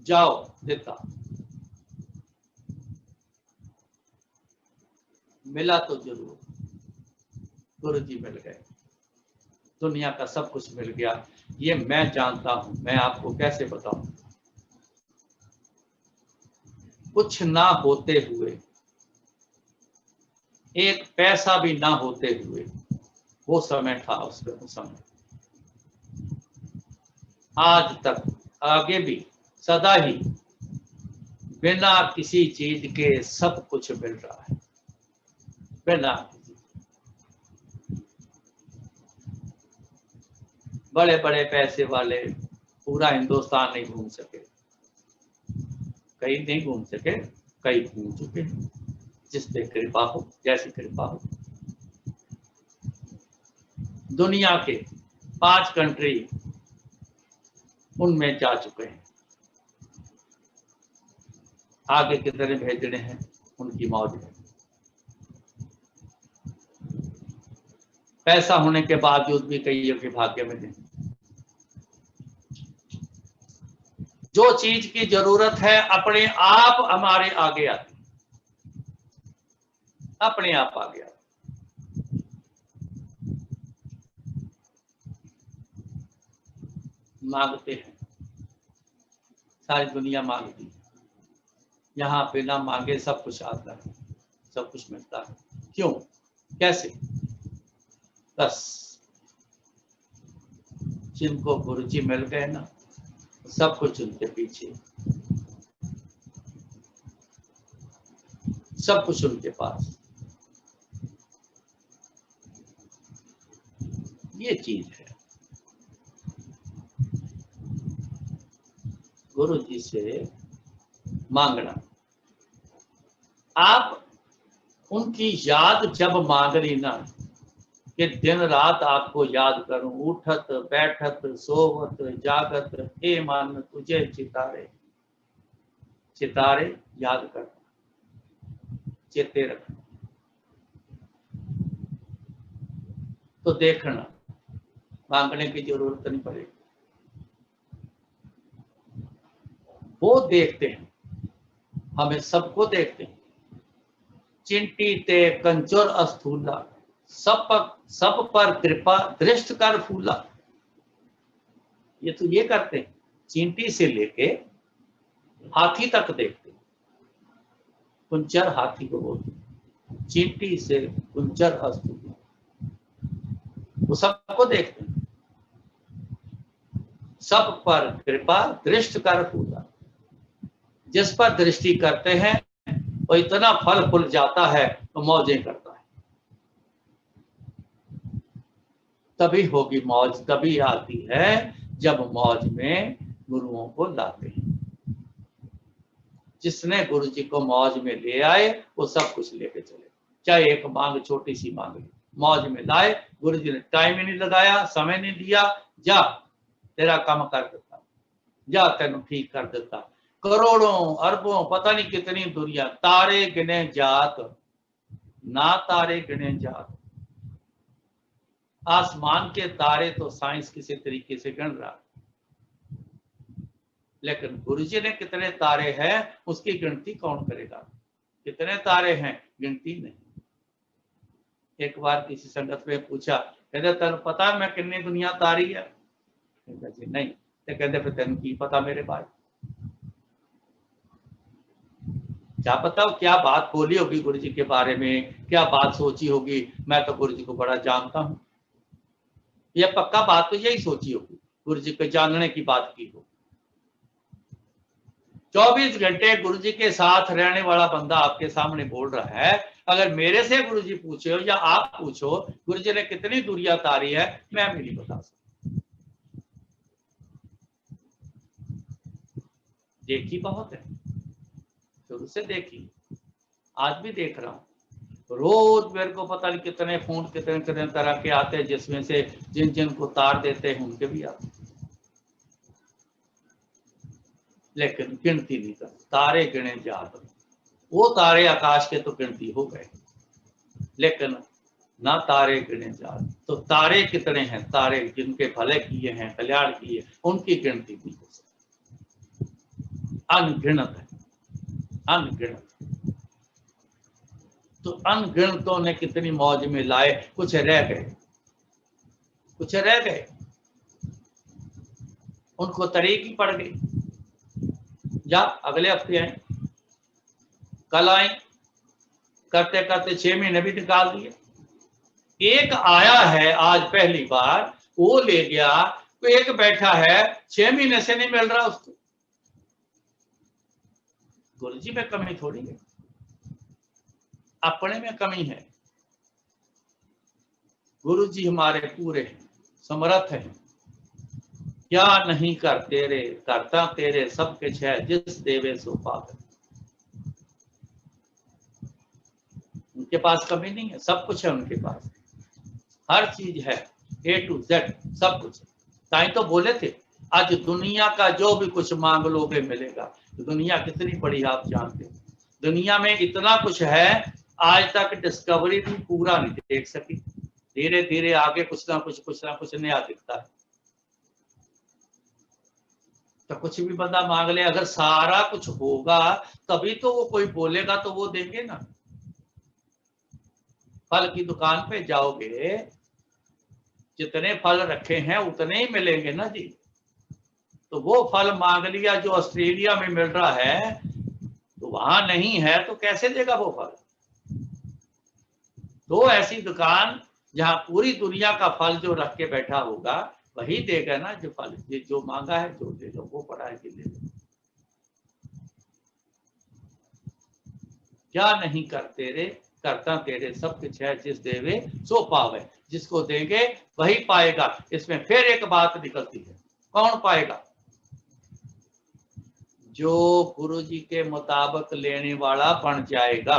Speaker 1: जाओ देता। मिला तो जरूर, गुरु जी मिल गए, दुनिया का सब कुछ मिल गया। ये मैं जानता हूं, मैं आपको कैसे बताऊं। कुछ ना होते हुए, एक पैसा भी ना होते हुए, वो समय था उसके, वो समय आज तक, आगे भी, सदा ही बिना किसी चीज के सब कुछ मिल रहा है, बिना किसी। बड़े बड़े पैसे वाले पूरा हिंदुस्तान नहीं घूम सके, कई नहीं घूम सके, कई घूम चुके हैं, जिस पे कृपा हो, जैसी कृपा हो। दुनिया के 5 कंट्री उनमें जा चुके हैं, आगे कितने भेजने हैं उनकी मौज है। पैसा होने के बावजूद भी कईयों के भाग्य में नहीं। जो चीज की जरूरत है अपने आप हमारे आगे आती, अपने आप आ गया। मांगते हैं, सारी दुनिया मांगती है, यहाँ बिना मांगे सब कुछ आता है, सब कुछ मिलता है। क्यों, कैसे? बस जिनको गुरु जी मिल गए ना, सब कुछ उनके पीछे, सब कुछ उनके पास। ये चीज है। गुरु जी से मांगना, आप उनकी याद जब मांग ली ना, कि दिन रात आपको याद करूं, उठत बैठत सोवत जागत, हे मन तुझे चितारे, चितारे याद कर, चेते रखना। तो देखना, मांगने की जरूरत नहीं पड़ेगी, वो देखते हैं, हमें सबको देखते हैं। चिंटी ते कंचोर अस्थूला, सब पर कृपा दृष्ट कर फूला। ये तो ये करते हैं, चींटी से लेके हाथी तक देखते हैं। कुंचर हाथी को बोलते हैं, चींटी से कुंचर अस्थूला, वो सबको देखते हैं। सब पर कृपा दृष्ट कर फूला, जिस पर दृष्टि करते हैं वो इतना फल फूल जाता है तो मौजें करता है। तभी होगी मौज, तभी आती है जब मौज में गुरुओं को लाते हैं। जिसने गुरु जी को मौज में ले आए वो सब कुछ लेके चले, चाहे एक मांग छोटी सी मांग ली, मौज में लाए। गुरु जी ने टाइम ही नहीं लगाया, समय नहीं दिया, जा तेरा काम कर देता, जा तेन ठीक कर देता। करोड़ों अरबों पता नहीं कितनी दुनिया, तारे गिने जात ना तारे गिने जात। आसमान के तारे तो साइंस किसी तरीके से गिन रहा, लेकिन गुरुजी ने कितने तारे हैं उसकी गिनती कौन करेगा। कितने तारे हैं, गिनती नहीं। एक बार किसी संगत में पूछा, कहते तेन पता मैं कितनी दुनिया तारी है? कहते जी नहीं। तो कहते फिर तेन की पता मेरे बारे, क्या पता क्या बात बोली होगी गुरु जी के बारे में, क्या बात सोची होगी। मैं तो गुरु जी को बड़ा जानता हूं, यह पक्का बात तो यही सोची होगी, गुरु जी को जानने की बात की हो। 24 घंटे गुरु जी के साथ रहने वाला बंदा आपके सामने बोल रहा है। अगर मेरे से गुरु जी पूछे हो या आप पूछो गुरु जी ने कितनी दुनिया तारी है, मैं भी नहीं बता सकता। देखी बहुत है, शुरू से देखी, आज भी देख रहा हूं। रोज मेरे को पता नहीं कितने फोन कितने कितने तरह के आते हैं, जिसमें से जिन जिन को तार देते हैं उनके भी आते, लेकिन गिनती नहीं कर, तारे गिने जात। वो तारे आकाश के तो गिनती हो गए, लेकिन ना तारे गिने जात। तो तारे कितने हैं, तारे जिनके भले किए हैं, कल्याण किए, उनकी गिनती नहीं हो सकती, अनगिनत है, अनगिनत। तो अनगिनतों ने कितनी मौज में लाए, कुछ रह गए, कुछ रह गए, उनको तरीक ही पड़ गई। जा अगले हफ्ते आए, कल आई, करते करते 6 महीने भी निकाल दिए। एक आया है आज पहली बार, वो ले गया, तो एक बैठा है 6 महीने से नहीं मिल रहा उसको। गुरु जी में कमी थोड़ी है, अपने में कमी है। गुरु जी हमारे पूरे हैं, समर्थ हैं, क्या नहीं कर तेरे, करता तेरे सब कुछ है, जिस देवे सो पाकर। उनके पास कमी नहीं है, सब कुछ है उनके पास, हर चीज है, A to Z सब कुछ। ताई तो बोले थे, आज दुनिया का जो भी कुछ मांग लोगे मिलेगा। तो दुनिया कितनी बड़ी आप जानते हो, दुनिया में इतना कुछ है, आज तक डिस्कवरी भी पूरा नहीं देख सकी। धीरे धीरे आगे कुछ ना कुछ नया दिखता है। तो कुछ भी बंदा मांग ले, अगर सारा कुछ होगा तभी तो वो कोई बोलेगा, तो वो देंगे ना। फल की दुकान पे जाओगे, जितने फल रखे हैं उतने ही मिलेंगे ना जी। तो वो फल मांग लिया जो ऑस्ट्रेलिया में मिल रहा है, तो वहां नहीं है तो कैसे देगा वो फल। तो ऐसी दुकान जहां पूरी दुनिया का फल जो रख के बैठा होगा, वही देगा ना जो फल, जो मांगा है जो दे लो, वो पड़ा है कि ले लो। क्या नहीं करते रे, करता तेरे सब कुछ है, जिस देवे सो पावे। जिसको देंगे वही पाएगा। इसमें फिर एक बात निकलती है, कौन पाएगा? जो गुरु जी के मुताबिक लेने वाला बन जाएगा।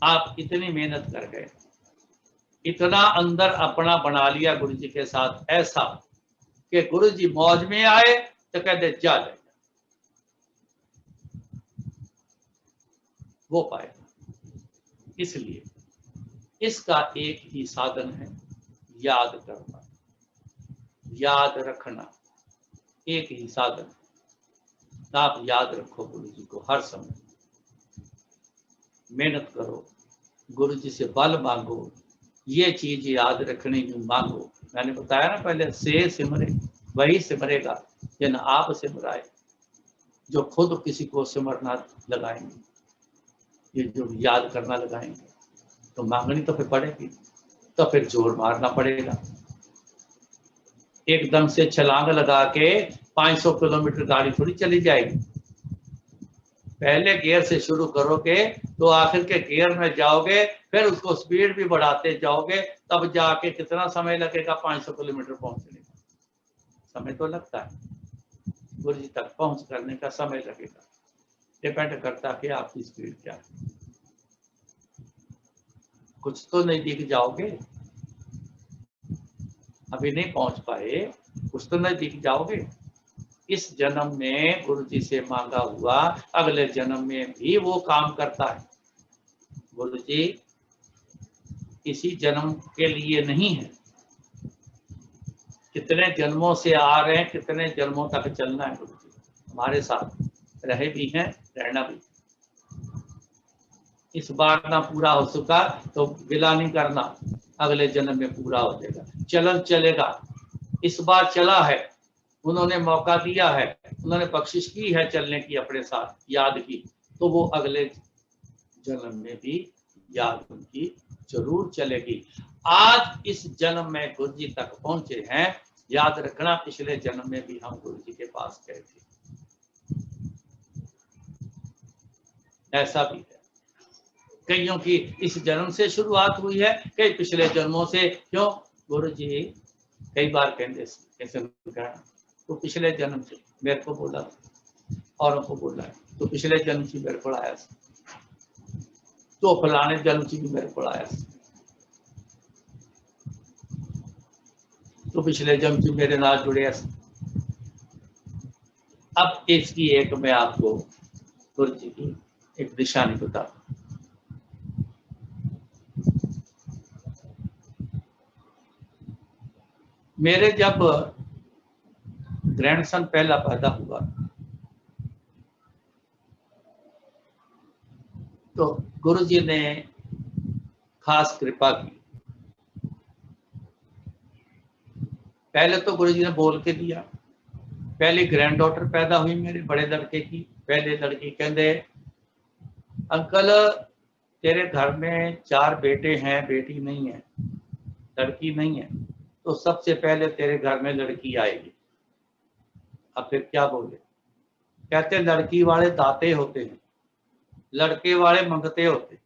Speaker 1: आप इतनी मेहनत कर गए, इतना अंदर अपना बना लिया गुरु जी के साथ, ऐसा कि गुरु जी मौज में आए तो कहते जा ले, वो पाएगा। इसलिए इसका एक ही साधन है, याद करना, याद रखना, एक ही साधन। आप याद रखो गुरु जी को हर समय, मेहनत करो, गुरु जी से बल मांगो, ये चीज याद रखने की मांगो। मैंने बताया ना पहले, से सिमरे वही सिमरेगा जिन आप सिमराए। जो खुद किसी को सिमरना लगाएंगे, ये जो याद करना लगाएंगे, तो मांगनी तो फिर पड़ेगी, तो फिर जोर मारना पड़ेगा। एकदम से छलांग लगा के 500 किलोमीटर गाड़ी थोड़ी चली जाएगी। पहले गियर से शुरू करोगे तो आखिर के गियर में जाओगे, फिर उसको स्पीड भी बढ़ाते जाओगे, तब जाके कितना समय लगेगा 500 किलोमीटर पहुंचने का? समय तो लगता है, गुरु जी तक पहुंच करने का समय लगेगा। डिपेंड करता है कि आपकी स्पीड क्या है। कुछ तो नहीं दिख जाओगे, अभी नहीं पहुंच पाए, कुछ तो नहीं दिख जाओगे। इस जन्म में गुरु जी से मांगा हुआ अगले जन्म में भी वो काम करता है। गुरु जी इसी जन्म के लिए नहीं है, कितने जन्मों से आ रहे हैं, कितने जन्मों तक चलना है। गुरु जी हमारे साथ रहे भी हैं, रहना भी। इस बार ना पूरा हो सका तो गिला नहीं करना, अगले जन्म में पूरा हो जाएगा। चलन चलेगा, इस बार चला है, उन्होंने मौका दिया है, उन्होंने बख्शिश की है चलने की, अपने साथ याद की, तो वो अगले जन्म में भी याद उनकी जरूर चलेगी। आज इस जन्म में गुरु जी तक पहुंचे हैं, याद रखना पिछले जन्म में भी हम गुरु जी के पास गए थे, ऐसा भी है। कईयों की इस जन्म से शुरुआत हुई है, कई पिछले जन्मों से। क्यों? गुरु जी कई बार कैसे तो पिछले जन्म से मेरे को बोला, औरों को बोला है, तो पिछले जन्म से मेरे को आया, तो फलाने जन्म से भी मेरे को आया, तो पिछले जन्म से मेरे नाल जुड़े। अब इसकी एक मैं आपको गुरु जी की एक निशानी बता। मेरे जब ग्रैंडसन पहला पैदा हुआ तो गुरु जी ने खास कृपा की। पहले तो गुरु जी ने बोल के दिया, पहली ग्रैंड डॉटर पैदा हुई मेरे बड़े लड़के की। पहले लड़की कहते, अंकल तेरे घर में 4 बेटे हैं, बेटी नहीं है, लड़की नहीं है, तो सबसे पहले तेरे घर में लड़की आएगी। अब फिर क्या बोले? कहते लड़की वाले दाते होते हैं, लड़के वाले मंगते होते।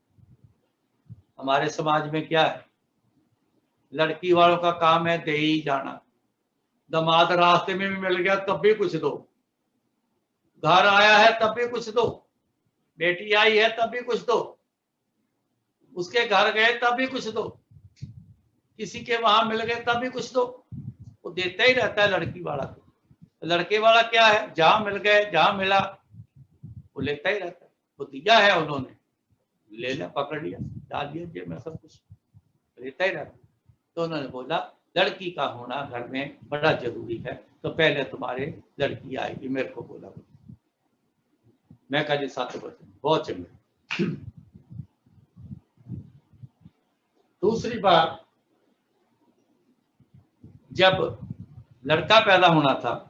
Speaker 1: हमारे समाज में क्या है, लड़की वालों का काम है दे ही जाना, दामाद रास्ते में भी मिल गया तब भी कुछ दो, घर आया है तब भी कुछ दो, बेटी आई है तब भी कुछ दो, उसके घर गए तब भी कुछ दो, किसी के वहां मिल गए तब भी कुछ दो। वो देता ही रहता है लड़की वाला। तो लड़के वाला क्या है, जहां मिल गए, जहां मिला वो लेता ही रहता है। वो दिया है उन्होंने, ले लिया, पकड़ लिया, डाल दिया जेब में, सब कुछ लेता ही रहता है। तो उन्होंने बोला लड़की का होना घर में बड़ा जरूरी है, तो पहले तुम्हारे लड़की आएगी। मेरे को बोला, मैं कहा जी 7 बजे, बहुत चंगे। दूसरी बार जब लड़का पैदा होना था,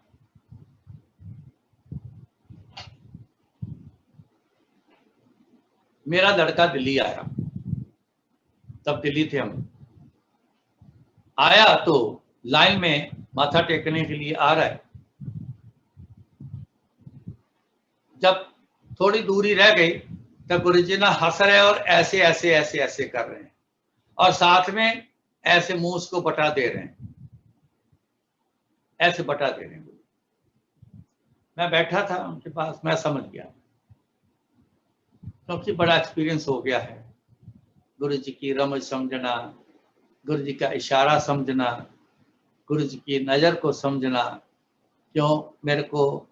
Speaker 1: मेरा लड़का दिल्ली आया, तब दिल्ली थे हम। आया तो लाइन में माथा टेकने के लिए आ रहा है। जब थोड़ी दूरी रह गई तो गुरुजी ना हंस रहे और ऐसे ऐसे ऐसे ऐसे कर रहे हैं और साथ में ऐसे मुंह उसको बटा दे रहे हैं, ऐसे बटा दे रहे हैं। मैं बैठा था उनके पास, मैं समझ गया क्योंकि बड़ा एक्सपीरियंस हो गया है। गुरुजी की रमज समझना, गुरुजी का इशारा समझना, गुरुजी की नज़र को समझना। क्यों मेरे को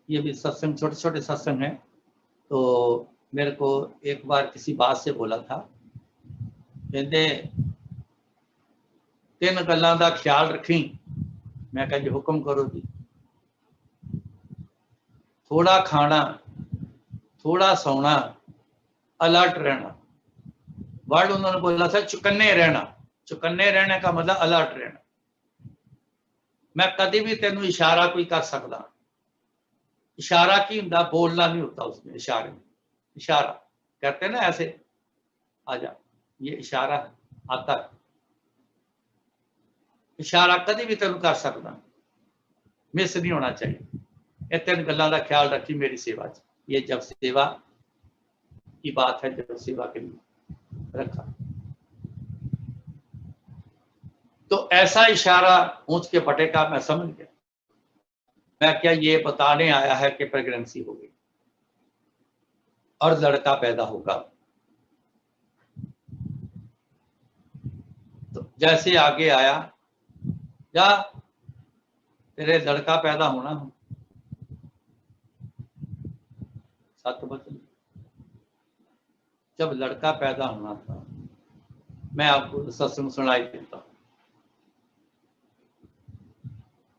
Speaker 1: ये भी सत्संग, छोटे छोटे सत्संग हैं, तो मेरे को एक बार किसी बात से बोला था, कहते 3 गल्लां दा ख्याल रखी। मैं कहा जी हुक्म करो जी। थोड़ा खाना, थोड़ा सोना, अलर्ट रहना। वर्ड उन्होंने बोला था चुकन्ने रहना। चुकन्ने रहने का मतलब अलर्ट रहना। मैं कभी भी तेनू इशारा कोई कर सकता। इशारा की हुंदा, बोलना नहीं होता उसमें। इशारे में इशारा कहते हैं ना, ऐसे आजा, ये इशारा आता है। इशारा कभी भी तेन कर सकता, मिस नहीं होना चाहिए। ये 3 गल्लां दा ख्याल रखी मेरी सेवा च। ये जब सेवा की बात है, जब सेवा के लिए रखा, तो ऐसा इशारा ऊंच के पटे का मैं समझ गया। मैं क्या ये बताने आया है कि प्रेगनेंसी हो गई और लड़का पैदा होगा। तो जैसे आगे आया, जा तेरे लड़का पैदा होना हो। 7 बजे जब लड़का पैदा होना था, मैं आपको सत्संग सुनाई देता हूँ।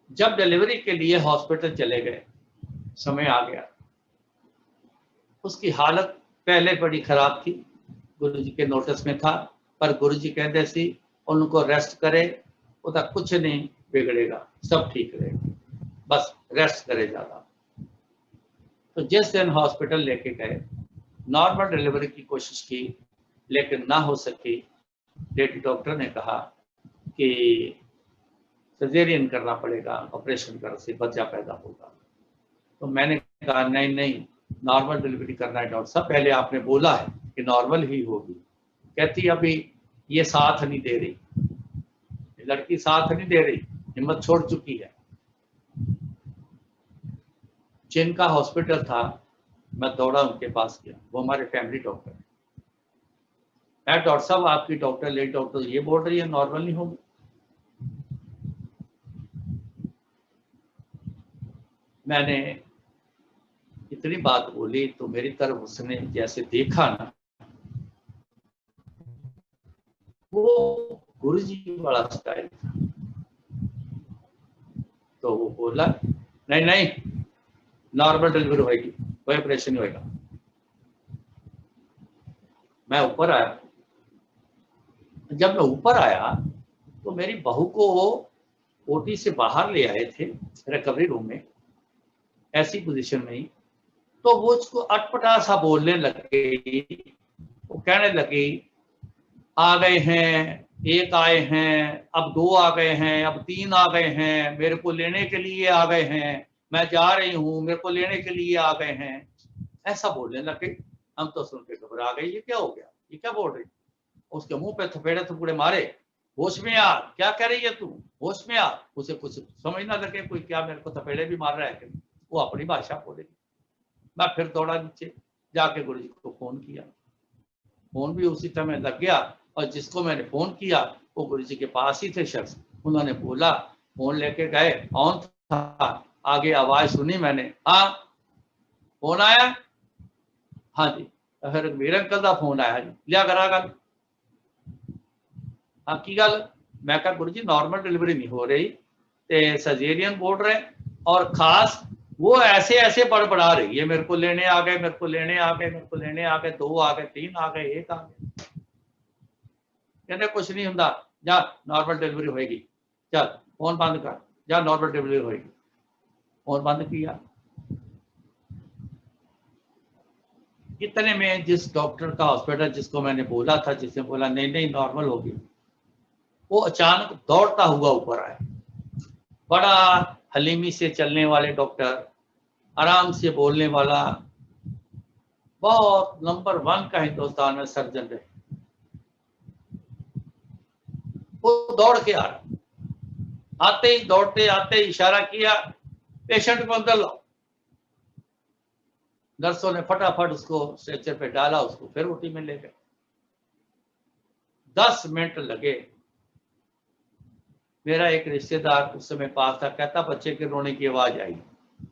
Speaker 1: जब डिलीवरी के लिए हॉस्पिटल चले गए, समय आ गया, उसकी हालत पहले बड़ी खराब थी, गुरुजी के नोटिस में था, पर गुरुजी कहते सी उनको रेस्ट करे, उदा कुछ नहीं बिगड़ेगा, सब ठीक रहेगा, बस रेस्ट करे ज़्यादा। तो जिस दिन हॉस्पिटल लेके गए, नॉर्मल डिलीवरी की कोशिश की, लेकिन ना हो सकी। लेडी डॉक्टर ने कहा कि सर्जरियन करना पड़ेगा, ऑपरेशन कर से बच्चा पैदा होगा। तो मैंने कहा नहीं नहीं, नॉर्मल डिलीवरी करना है डॉक्टर साहब, पहले आपने बोला है कि नॉर्मल ही होगी। कहती अभी ये साथ नहीं दे रही, लड़की साथ नहीं दे रही, हिम्मत छोड़ चुकी है। जिनका हॉस्पिटल था, मैं दौड़ा उनके पास गया, वो हमारे फैमिली डॉक्टर है। मैं डॉक्टर साहब आपकी डॉक्टर, लेडी डॉक्टर ये बोल रही है नॉर्मल नहीं होगी। मैंने इतनी बात बोली तो मेरी तरफ उसने जैसे देखा ना, वो गुरुजी वाला स्टाइल था। तो वो बोला नहीं नहीं, नॉर्मल डिलीवरी होगी, कोई ऑपरेशन नहीं होगा। मैं ऊपर आया। जब मैं ऊपर आया तो मेरी बहू को ओटी से बाहर ले आए थे, रिकवरी रूम में, ऐसी पोजीशन में ही। तो वो उसको अटपटा सा बोलने लगे। वो कहने लगी आ गए हैं, 1 आए हैं, अब 2 आ गए हैं, अब 3 आ गए हैं, मेरे को लेने के लिए आ गए हैं, मैं जा रही हूँ, मेरे को लेने के लिए आ गए हैं, ऐसा बोलने लगे। हम तो सुन के घबरा गए, ये क्या हो गया, ये क्या बोल रही। उसके मुंह पे थपेड़े थपूड़े मारे, होश में आ, क्या कह रही है तू, होश में आ। उसे कुछ समझ ना लगे कोई क्या मेरे को थपेड़े भी मार रहा है, वो अपनी भाषा बोलेगी। मैं फिर दौड़ा नीचे, जाके गुरुजी को फोन किया। फोन भी उसी समय लग गया, और जिसको मैंने फोन किया वो गुरुजी के पास ही थे शख्स। उन्होंने बोला, फोन लेके गए, ऑन था, आगे आवाज सुनी मैंने, हाँ फोन आया, हाँ जी, फिर मेरे अंकल का फोन आया जी, लिया करा गल, हाँ की गल। मैं कहा गुरुजी नॉर्मल डिलीवरी नहीं हो रही, ते सर्जेरियन बोल रहे, और खास वो ऐसे ऐसे बड़बड़ा रही है, मेरे को लेने आ गए, मेरे को लेने आ गए, मेरे को लेने आ गए, 2 आ गए, 3 आ गए, 1 आ गए। कहते कुछ नहीं होता, जा नॉर्मल डिलीवरी होगी, चल फोन बंद कर, जा नॉर्मल डिलीवरी होगी। फोन बंद किया। इतने में जिस डॉक्टर का हॉस्पिटल जिसको मैंने बोला था, जिसने बोला नहीं नहीं नॉर्मल होगी, वो अचानक दौड़ता हुआ ऊपर आया। बड़ा हलीमी से चलने वाले डॉक्टर, आराम से बोलने वाला, बहुत नंबर 1 का हिंदुस्तान में सर्जन रहे। वो दौड़ के आ रहा, आते ही दौड़ते आते ही इशारा किया, पेशेंट को अंदर लाओ। नर्सों ने फटाफट उसको स्ट्रेचर पे डाला, उसको फिर ओटी में ले गए। 10 मिनट लगे। मेरा एक रिश्तेदार उस समय पास था, कहता बच्चे के रोने की आवाज आई।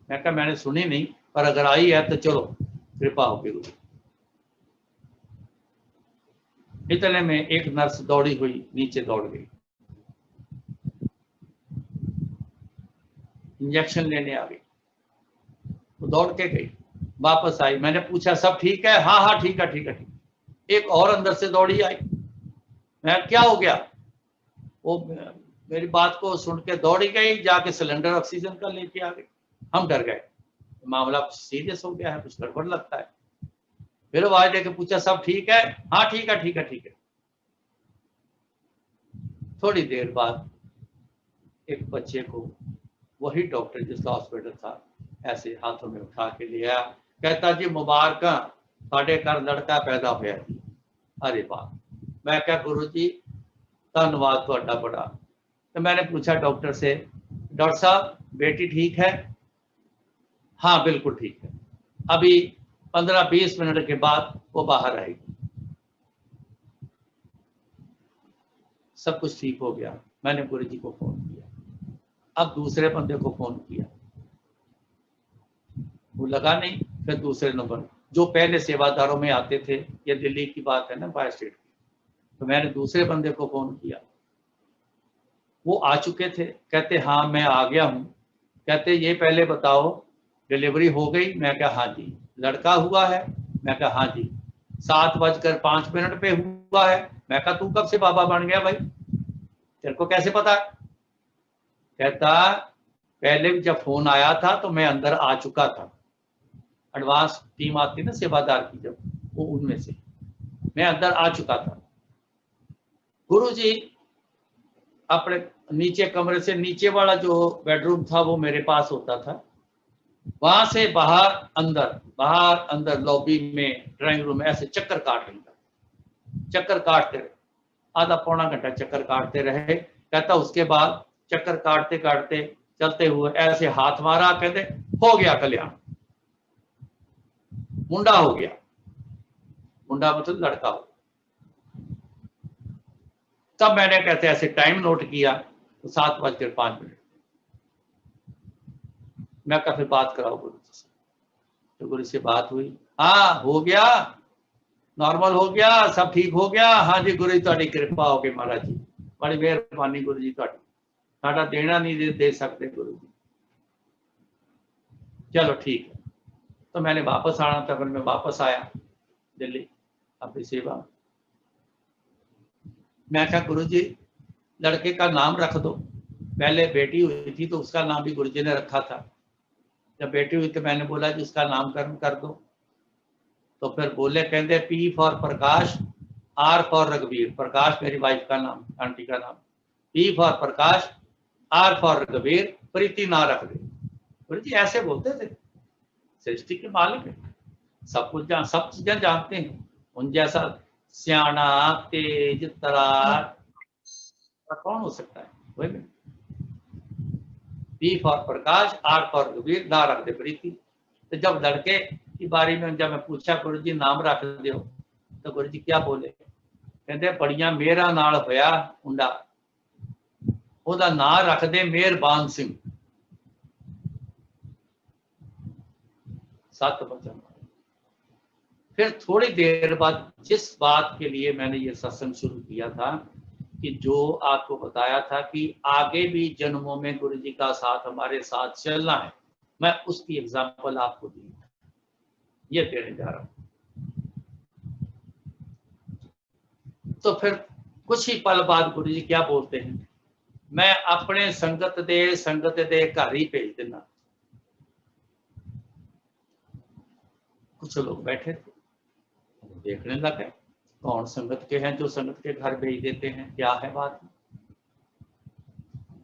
Speaker 1: मैं कहा मैंने सुनी नहीं, पर अगर आई है तो चलो कृपा होगी। इतने में एक नर्स दौड़ी हुई नीचे दौड़ गई, इंजेक्शन लेने आ गई। वो दौड़ के गई, वापस आई। मैंने पूछा सब ठीक है? हाँ हाँ ठीक है ठीक है ठीक। एक और अंदर से दौड़ी आई। मैं क्या हो गया? वो मेरी बात को सुन के दौड़ी गई, जाके सिलेंडर ऑक्सीजन का लेके आ गई। हम डर गए, मामला कुछ सीरियस हो गया है, कुछ गड़बड़ लगता है। फिर आवाज देके पूछा सब ठीक है? हाँ ठीक है ठीक है ठीक है। थोड़ी देर बाद एक बच्चे को वही डॉक्टर जिसका हॉस्पिटल था ऐसे हाथों में उठा के लिया, कहता जी मुबारक, साढ़े घर लड़का पैदा होया। अरे वाह! मैं क्या गुरु जी धन्यवाद ਤੁਹਾਡਾ बड़ा। तो मैंने पूछा डॉक्टर से, डॉक्टर साहब बेटी ठीक है? हाँ बिल्कुल ठीक है, अभी 15-20 मिनट के बाद वो बाहर आएगी। सब कुछ ठीक हो गया। मैंने गुरु जी को फोन किया, अब दूसरे बंदे को फोन किया, वो लगा नहीं। फिर दूसरे नंबर जो पहले सेवादारों में आते थे, ये दिल्ली की बात है ना, बाय स्टेट की, तो मैंने दूसरे बंदे को फोन किया। वो आ चुके थे, कहते हाँ मैं आ गया हूँ। कहते ये पहले बताओ डिलीवरी हो गई? मैं कहा हाँ जी। लड़का हुआ है? मैं कहा हाँ जी। 7:05 पे हुआ है। मैं कहा तू कब से बाबा बन गया भाई, तेरे को कैसे पता? कहता पहले भी जब फोन आया था तो मैं अंदर आ चुका था, एडवांस टीम आती ना सेवादार की, जब वो उनमें से मैं अंदर आ चुका था। गुरुजी अपने नीचे कमरे से, नीचे वाला जो बेडरूम था वो मेरे पास होता था, वहां से बाहर अंदर लॉबी में, ड्राइंग रूम में ऐसे चक्कर काट रही था। चक्कर काटते रहे, आधा पौना घंटा चक्कर काटते रहे। कहता उसके बाद चक्कर काटते काटते चलते हुए ऐसे हाथ मारा, कहते हो गया कल्याण, मुंडा हो गया। मुंडा मतलब लड़का हो। तब मैंने कहते ऐसे टाइम नोट किया तो 7:05। मैं कहा फिर बात कराओ गुरु जी से। तो गुरु से बात हुई, हाँ हो गया, नॉर्मल हो गया, सब ठीक हो गया। हाँ जी गुरु जी तुहाडी कृपा हो गई महाराज जी, बड़ी मेहरबानी गुरु जी तुहाडी, साडा देना नहीं दे सकते गुरु जी। चलो ठीक है। तो मैंने वापस आना था, फिर मैं वापस आया दिल्ली अपनी सेवा। मैं कहा गुरु जी लड़के का नाम रख दो। पहले बेटी हुई थी तो उसका नाम भी गुरु जी ने रखा था। जब बेटी हुई तो मैंने बोला जी उसका नामकरण कर दो। तो फिर बोले, कहते P for Prakash, R for रघुवीर। प्रकाश मेरी वाइफ का नाम, आंटी का नाम। P for Prakash, R for रघुवीर, प्रीति ना रख दे। गुरु जी ऐसे बोलते थे, सृष्टि के मालिक है, सब कुछ सब चीजें जानते हैं। उन जैसा सियाना तेज तरार कौन हो सकता है? वही में P for Prakash, R for रघुवीर, ना रख दे प्रीति। तो जब लड़के की बारी में जब मैं पूछा गुरु जी नाम रख दो, तो गुरु जी क्या बोले? कहते बड़िया मेरा नाल होया मुंडा, ओदा नाम रख दे मेहरबान सिंह। 7 वचन। फिर थोड़ी देर बाद जिस बात के लिए मैंने ये सत्संग शुरू किया था, कि जो आपको बताया था कि आगे भी जन्मों में गुरु जी का साथ हमारे साथ चलना है, मैं उसकी एग्जाम्पल आपको दी, ये देने जा रहा हूं। तो फिर कुछ ही पल बाद गुरु जी क्या बोलते हैं, मैं अपने संगत दे घर ही भेज देना। कुछ लोग बैठे थे, देखने लगे कौन संगत के हैं जो संगत के घर भेज देते हैं, क्या है बात।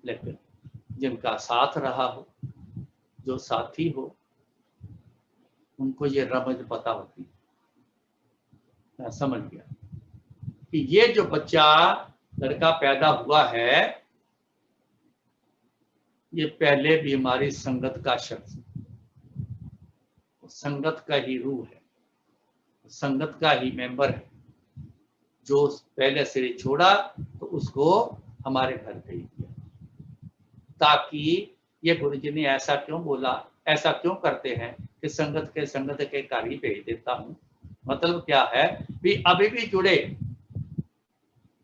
Speaker 1: लेकिन जिनका साथ रहा हो, जो साथी हो, उनको ये रमज पता होती। मैं समझ गया कि ये जो बच्चा लड़का पैदा हुआ है, ये पहले भी हमारी संगत का शख्स, संगत का ही रूह है, संगत का ही मेंबर है। जो पहले से छोड़ा तो उसको हमारे घर भेज दिया, ताकि ये गुरुजी ने ऐसा क्यों बोला, ऐसा क्यों करते हैं कि संगत के घर ही भेज देता हूँ। मतलब क्या है भी अभी भी जुड़े,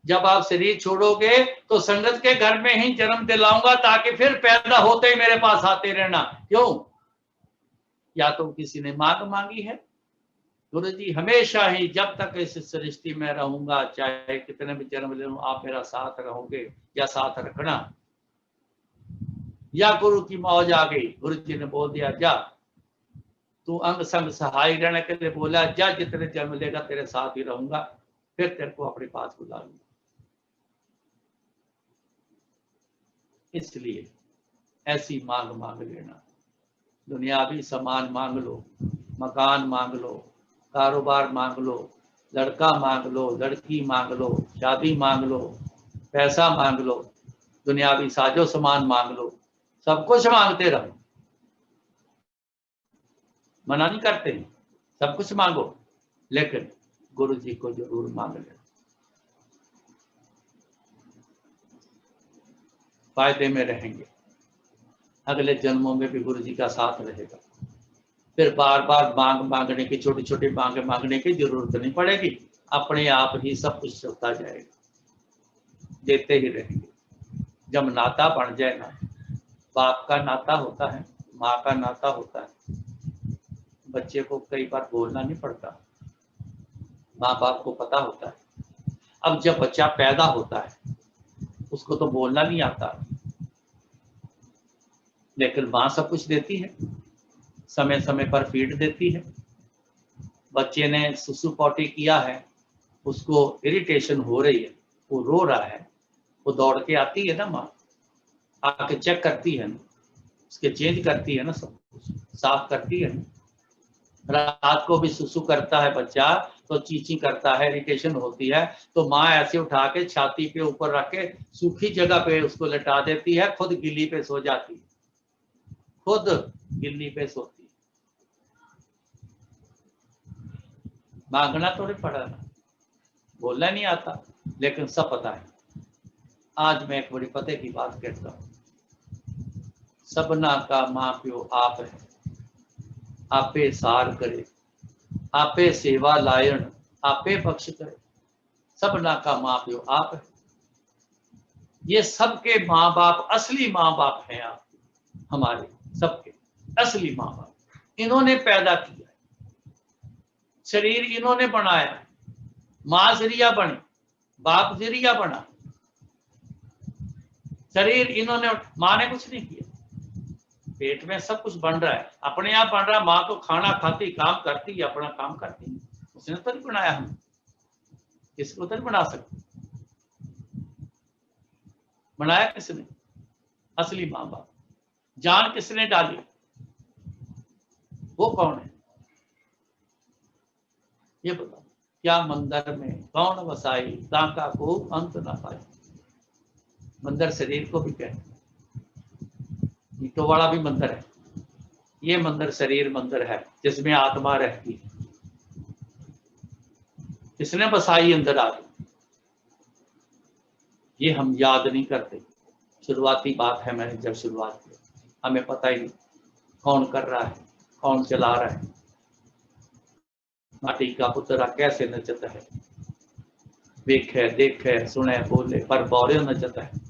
Speaker 1: जब आप शरीर छोड़ोगे तो संगत के घर में ही जन्म दिलाऊंगा, ताकि फिर पैदा होते ही मेरे पास आते रहना। क्यों? या तो किसी ने मांग मांगी है, गुरुजी हमेशा ही जब तक इस सृष्टि में रहूंगा, चाहे कितने भी जन्म ले लूं, आप मेरा साथ रहोगे या साथ रखना। या गुरु की मौज आ गई, गुरुजी ने बोल दिया जा तू अंग संग सहाय रहने के लिए बोला, जा जितने जन्म लेगा तेरे साथ ही रहूंगा, फिर तेरे को अपने पास बुला लूंगा। इसलिए ऐसी मांग मांग लेना, दुनियावी सामान मांग लो, मकान मांग लो, कारोबार मांग लो, लड़का मांग लो, लड़की मांग लो, शादी मांग लो, पैसा मांग लो, दुनियावी साजो सामान मांग लो, सब कुछ मांगते रहो। मना नहीं करते, सब कुछ मांगो, लेकिन गुरु जी को जरूर मांग लेना, फायदे में रहेंगे। अगले जन्मों में भी गुरु जी का साथ रहेगा। फिर बार बार मांगने की, छोटी छोटी मांगे मांगने की जरूरत नहीं पड़ेगी, अपने आप ही सब कुछ चलता जाएगा, देते ही रहेंगे। जब नाता बन जाए ना, बाप का नाता होता है, माँ का नाता होता है, बच्चे को कई बार बोलना नहीं पड़ता, माँ बाप को पता होता है। अब जब बच्चा पैदा होता है उसको तो बोलना नहीं आता, लेकिन माँ सब कुछ देती है, समय समय पर फीड देती है। बच्चे ने सुसु पॉटी किया है, उसको इरिटेशन हो रही है, वो रो रहा है, वो दौड़ के आती है ना माँ, आके चेक करती है ना, उसके चेंज करती है ना, सब कुछ साफ करती है ना। रात को भी सुसु करता है बच्चा तो चींची करता है, इरिटेशन होती है, तो माँ ऐसे उठा के छाती पे ऊपर रख के सूखी जगह पे उसको लेटा देती है, खुद गिल्ली पे सो जाती है, खुद गिल्ली पे सोती है। मांगना तो नहीं पड़ा ना, बोलना नहीं आता, लेकिन सब पता है। आज मैं एक बड़ी पते की बात कहता हूँ, सबना का माँ प्यो आप है, आपे सार करे, आपे सेवा लायन, आपे बख्श करे। सबना का माँ प्यो आप है, ये सबके माँ बाप, असली माँ बाप हैं आप, हमारे सबके असली माँ बाप। इन्होंने पैदा किया, शरीर इन्होंने बनाया, माँ जरिया बनी, बाप जरिया बना, शरीर इन्होंने, माँ ने कुछ नहीं किया। पेट में सब कुछ बन रहा है, अपने आप बन रहा है। माँ तो खाना खाती, काम करती है, अपना काम करती है, उसने तो नहीं बनाया हमें, किसको तो नहीं बना सकते, बनाया किसने? असली माँ बाप। जान किसने डाली, वो कौन है ये बताओ। क्या मंदिर में कौन वसाई, ताका को अंत ना पाई। मंदिर शरीर को भी कहते, ईटों वाला भी मंदिर है, ये मंदिर शरीर मंदिर है जिसमें आत्मा रहती है। किसने बसाई अंदर आत्मा, ये हम याद नहीं करते। शुरुआती बात है, मैंने जब शुरुआत की, हमें पता ही नहीं कौन कर रहा है, कौन चला रहा है। माटी का पुतरा कैसे नचता है, देखे देखे सुने बोले पर बौरे नचता है।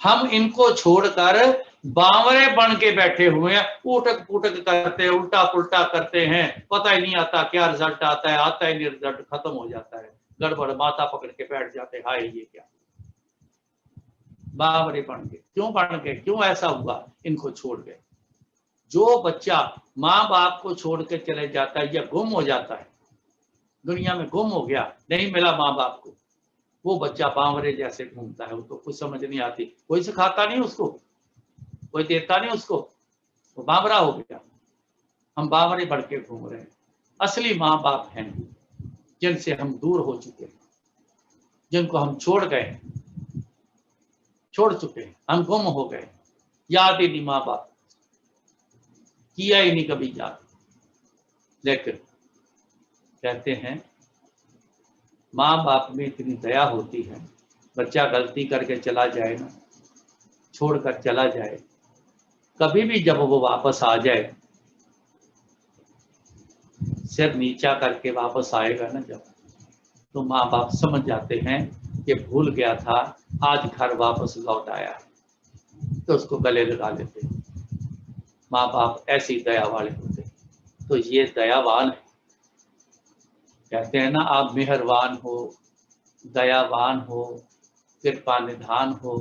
Speaker 1: हम इनको छोड़कर बावरे बन के बैठे हुए हैं, उठक पुटक करते, उल्टा पुल्टा करते हैं, पता ही नहीं आता क्या रिजल्ट आता है, आता ही नहीं, रिजल्ट खत्म हो जाता है, गड़बड़, माथा पकड़ के बैठ जाते, हाय ये क्या। बावरे बन के क्यों बन गए, क्यों ऐसा हुआ, इनको छोड़ गए। जो बच्चा माँ बाप को छोड़ के चले जाता है या गुम हो जाता है, दुनिया में गुम हो गया, नहीं मिला माँ बाप को, वो बच्चा बावरे जैसे घूमता है, वो तो कुछ समझ नहीं आती, कोई सिखाता नहीं उसको, कोई देता नहीं उसको, वो बावरा हो गया। हम बावरे बढ़ के घूम रहे हैं। असली माँ बाप हैं जिनसे हम दूर हो चुके हैं, जिनको हम छोड़ चुके हैं, हम गुम हो गए, याद ही नहीं माँ बाप, किया ही नहीं कभी याद। लेकिन कहते हैं माँ बाप में इतनी दया होती है, बच्चा गलती करके चला जाए ना, छोड़कर चला जाए, कभी भी जब वो वापस आ जाए, सिर नीचा करके वापस आएगा ना जब, तो माँ बाप समझ जाते हैं कि भूल गया था, आज घर वापस लौट आया, तो उसको गले लगा लेते हैं। माँ बाप ऐसी दया वाले होते हैं, तो ये दयावान है। कहते हैं ना, आप मेहरबान हो, दयावान हो, कृपा निधान हो,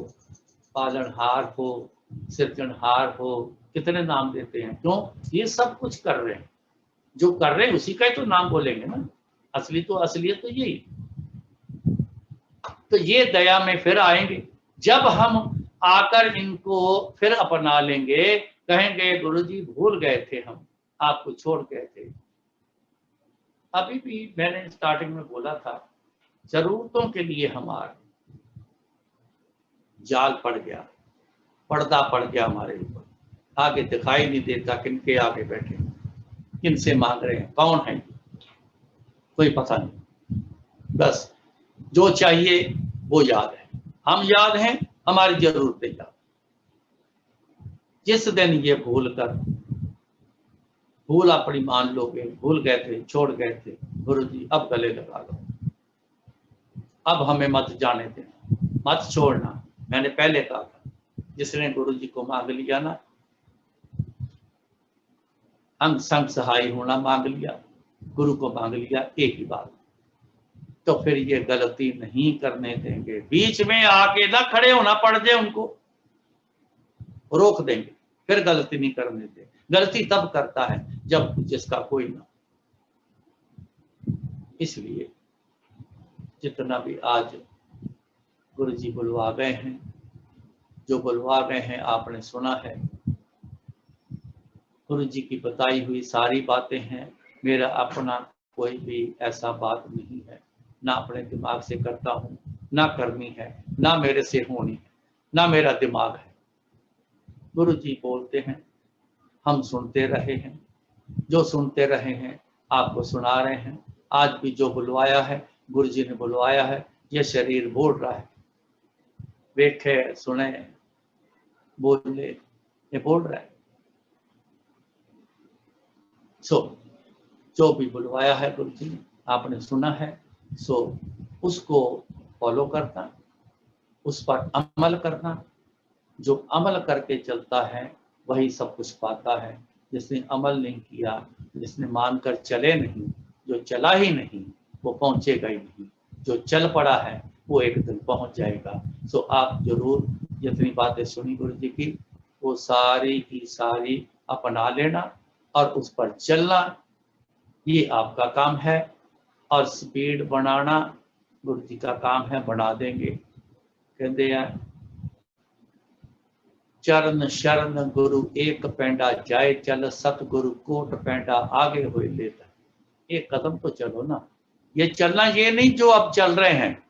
Speaker 1: पालनहार हो, सृजनहार हो, कितने नाम देते हैं। क्यों? ये सब कुछ कर रहे हैं, जो कर रहे हैं उसी का ही तो नाम बोलेंगे ना, असलियत तो यही। तो ये दया में फिर आएंगे, जब हम आकर इनको फिर अपना लेंगे, कहेंगे गुरुजी भूल गए थे, हम आपको छोड़ गए थे। अभी भी मैंने स्टार्टिंग में बोला था, जरूरतों के लिए हमारा जाल पड़ गया, पर्दा पड़ गया हमारे ऊपर, आगे दिखाई नहीं देता किनके आगे बैठे, किनसे मांग रहे हैं, कौन है, कोई पता नहीं। बस जो चाहिए वो याद है, हम याद हैं, हमारी जरूरतें याद। जिस दिन ये भूल अपनी मान लोगे, भूल गए थे, छोड़ गए थे, गुरुजी अब गले लगा लो, अब हमें मत जाने देना, मत छोड़ना। मैंने पहले कहा था, जिसने गुरुजी को मांग लिया ना, अंग संग सहाय होना मांग लिया, गुरु को मांग लिया, एक ही बात, तो फिर ये गलती नहीं करने देंगे। बीच में आके ना खड़े होना पड़ जाए उनको, रोक देंगे, फिर गलती नहीं करने देंगे। गलती तब करता है जब जिसका कोई ना। इसलिए जितना भी आज गुरुजी बुलवा गए हैं, जो बुलवा गए हैं आपने सुना है, गुरुजी की बताई हुई सारी बातें हैं। मेरा अपना कोई भी ऐसा बात नहीं है, ना अपने दिमाग से करता हूँ, ना करनी है, ना मेरे से होनी है, ना मेरा दिमाग है। गुरुजी बोलते हैं, हम सुनते रहे हैं, जो सुनते रहे हैं आपको सुना रहे हैं। आज भी जो बुलवाया है, गुरुजी ने बुलवाया है, ये शरीर बोल रहा है, देखे सुने बोले, ये बोल रहा है। सो जो भी बुलवाया है गुरुजी ने, आपने सुना है, सो उसको फॉलो करना, उस पर अमल करना। जो अमल करके चलता है वही सब कुछ पाता है। जिसने अमल नहीं किया, जिसने मानकर चले नहीं, जो चला ही नहीं, वो पहुंचेगा ही नहीं। जो चल पड़ा है वो एक दिन पहुंच जाएगा। सो आप जरूर जितनी बातें सुनी गुरु जी की, वो सारी की सारी अपना लेना और उस पर चलना, ये आपका काम है। और स्पीड बनाना गुरु जी का काम है, बना देंगे। कहते हैं चरण शरण गुरु एक पैंडा जाए चल, सतगुरु कोट पैंडा आगे हुए लेता। एक कदम तो चलो ना। ये चलना ये नहीं जो अब चल रहे हैं,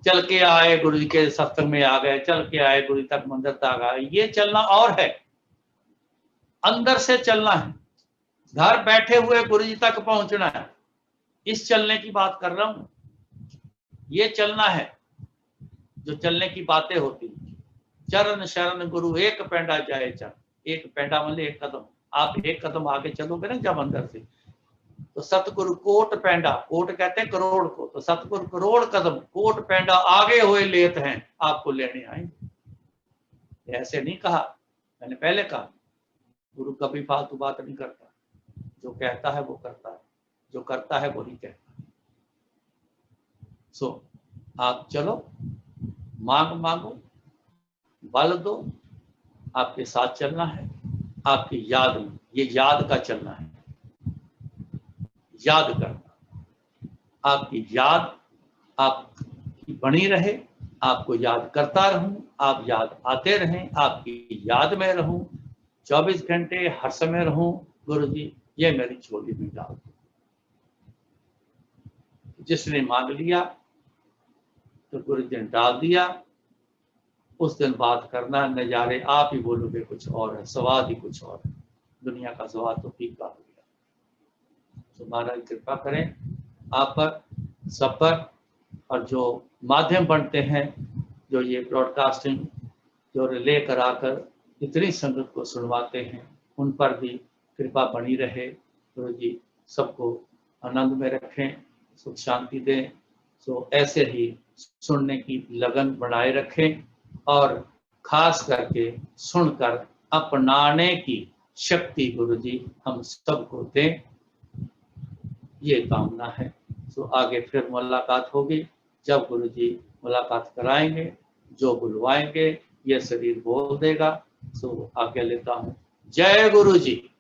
Speaker 1: चल के आए गुरु जी के सत्संग में आ गए, चल के आए गुरु जी तक मंदिर तक आ गए, ये चलना और है। अंदर से चलना है, घर बैठे हुए गुरु जी तक पहुंचना है। इस चलने की बात कर रहा हूं। ये चलना है जो चलने की बातें होती। चरण शरण गुरु एक पैंडा जाए चल। एक पैंडा मतलब एक कदम। आप एक कदम आगे चलोगे ना जब अंदर से, तो सतगुरु कोट पैंडा, कोट कहते हैं करोड़ को, तो सतगुरु करोड़ कदम कोट पैंडा आगे हुए लेते हैं, आपको लेने आएंगे। ऐसे नहीं कहा, मैंने पहले कहा, गुरु कभी फालतू बात नहीं करता। जो कहता है वो करता है, जो करता है वही कहता है। सो आप चलो, मांगो, बल दो, आपके साथ चलना है। आपकी याद में, ये याद का चलना है, याद करना। आपकी याद, आप आपकी बनी रहे, आपको याद करता रहूं, आप याद आते रहें, आपकी याद में रहूं, 24 घंटे हर समय रहूं। गुरु जी ये मेरी झोली में डाल दो। जिसने मांग लिया तो गुरु जी ने डाल दिया। उस दिन बात करना, नजारे आप ही बोलोगे कुछ और है, स्वाद ही कुछ और है। दुनिया का स्वाद तो फीका हो गया। तो महाराज कृपा करें आप पर, सब पर, और जो माध्यम बनते हैं, जो ये ब्रॉडकास्टिंग जो रिले कराकर इतनी संगत को सुनवाते हैं, उन पर भी कृपा बनी रहे। गुरु जी सबको आनंद में रखें, सुख शांति दें। तो ऐसे ही सुनने की लगन बनाए रखें और खास करके सुनकर अपनाने की शक्ति गुरु जी हम सबको दें, ये कामना है। तो आगे फिर मुलाकात होगी, जब गुरु जी मुलाकात कराएंगे, जो बुलवाएंगे ये शरीर बोल देगा। तो आगे लेता हूँ। जय गुरु जी।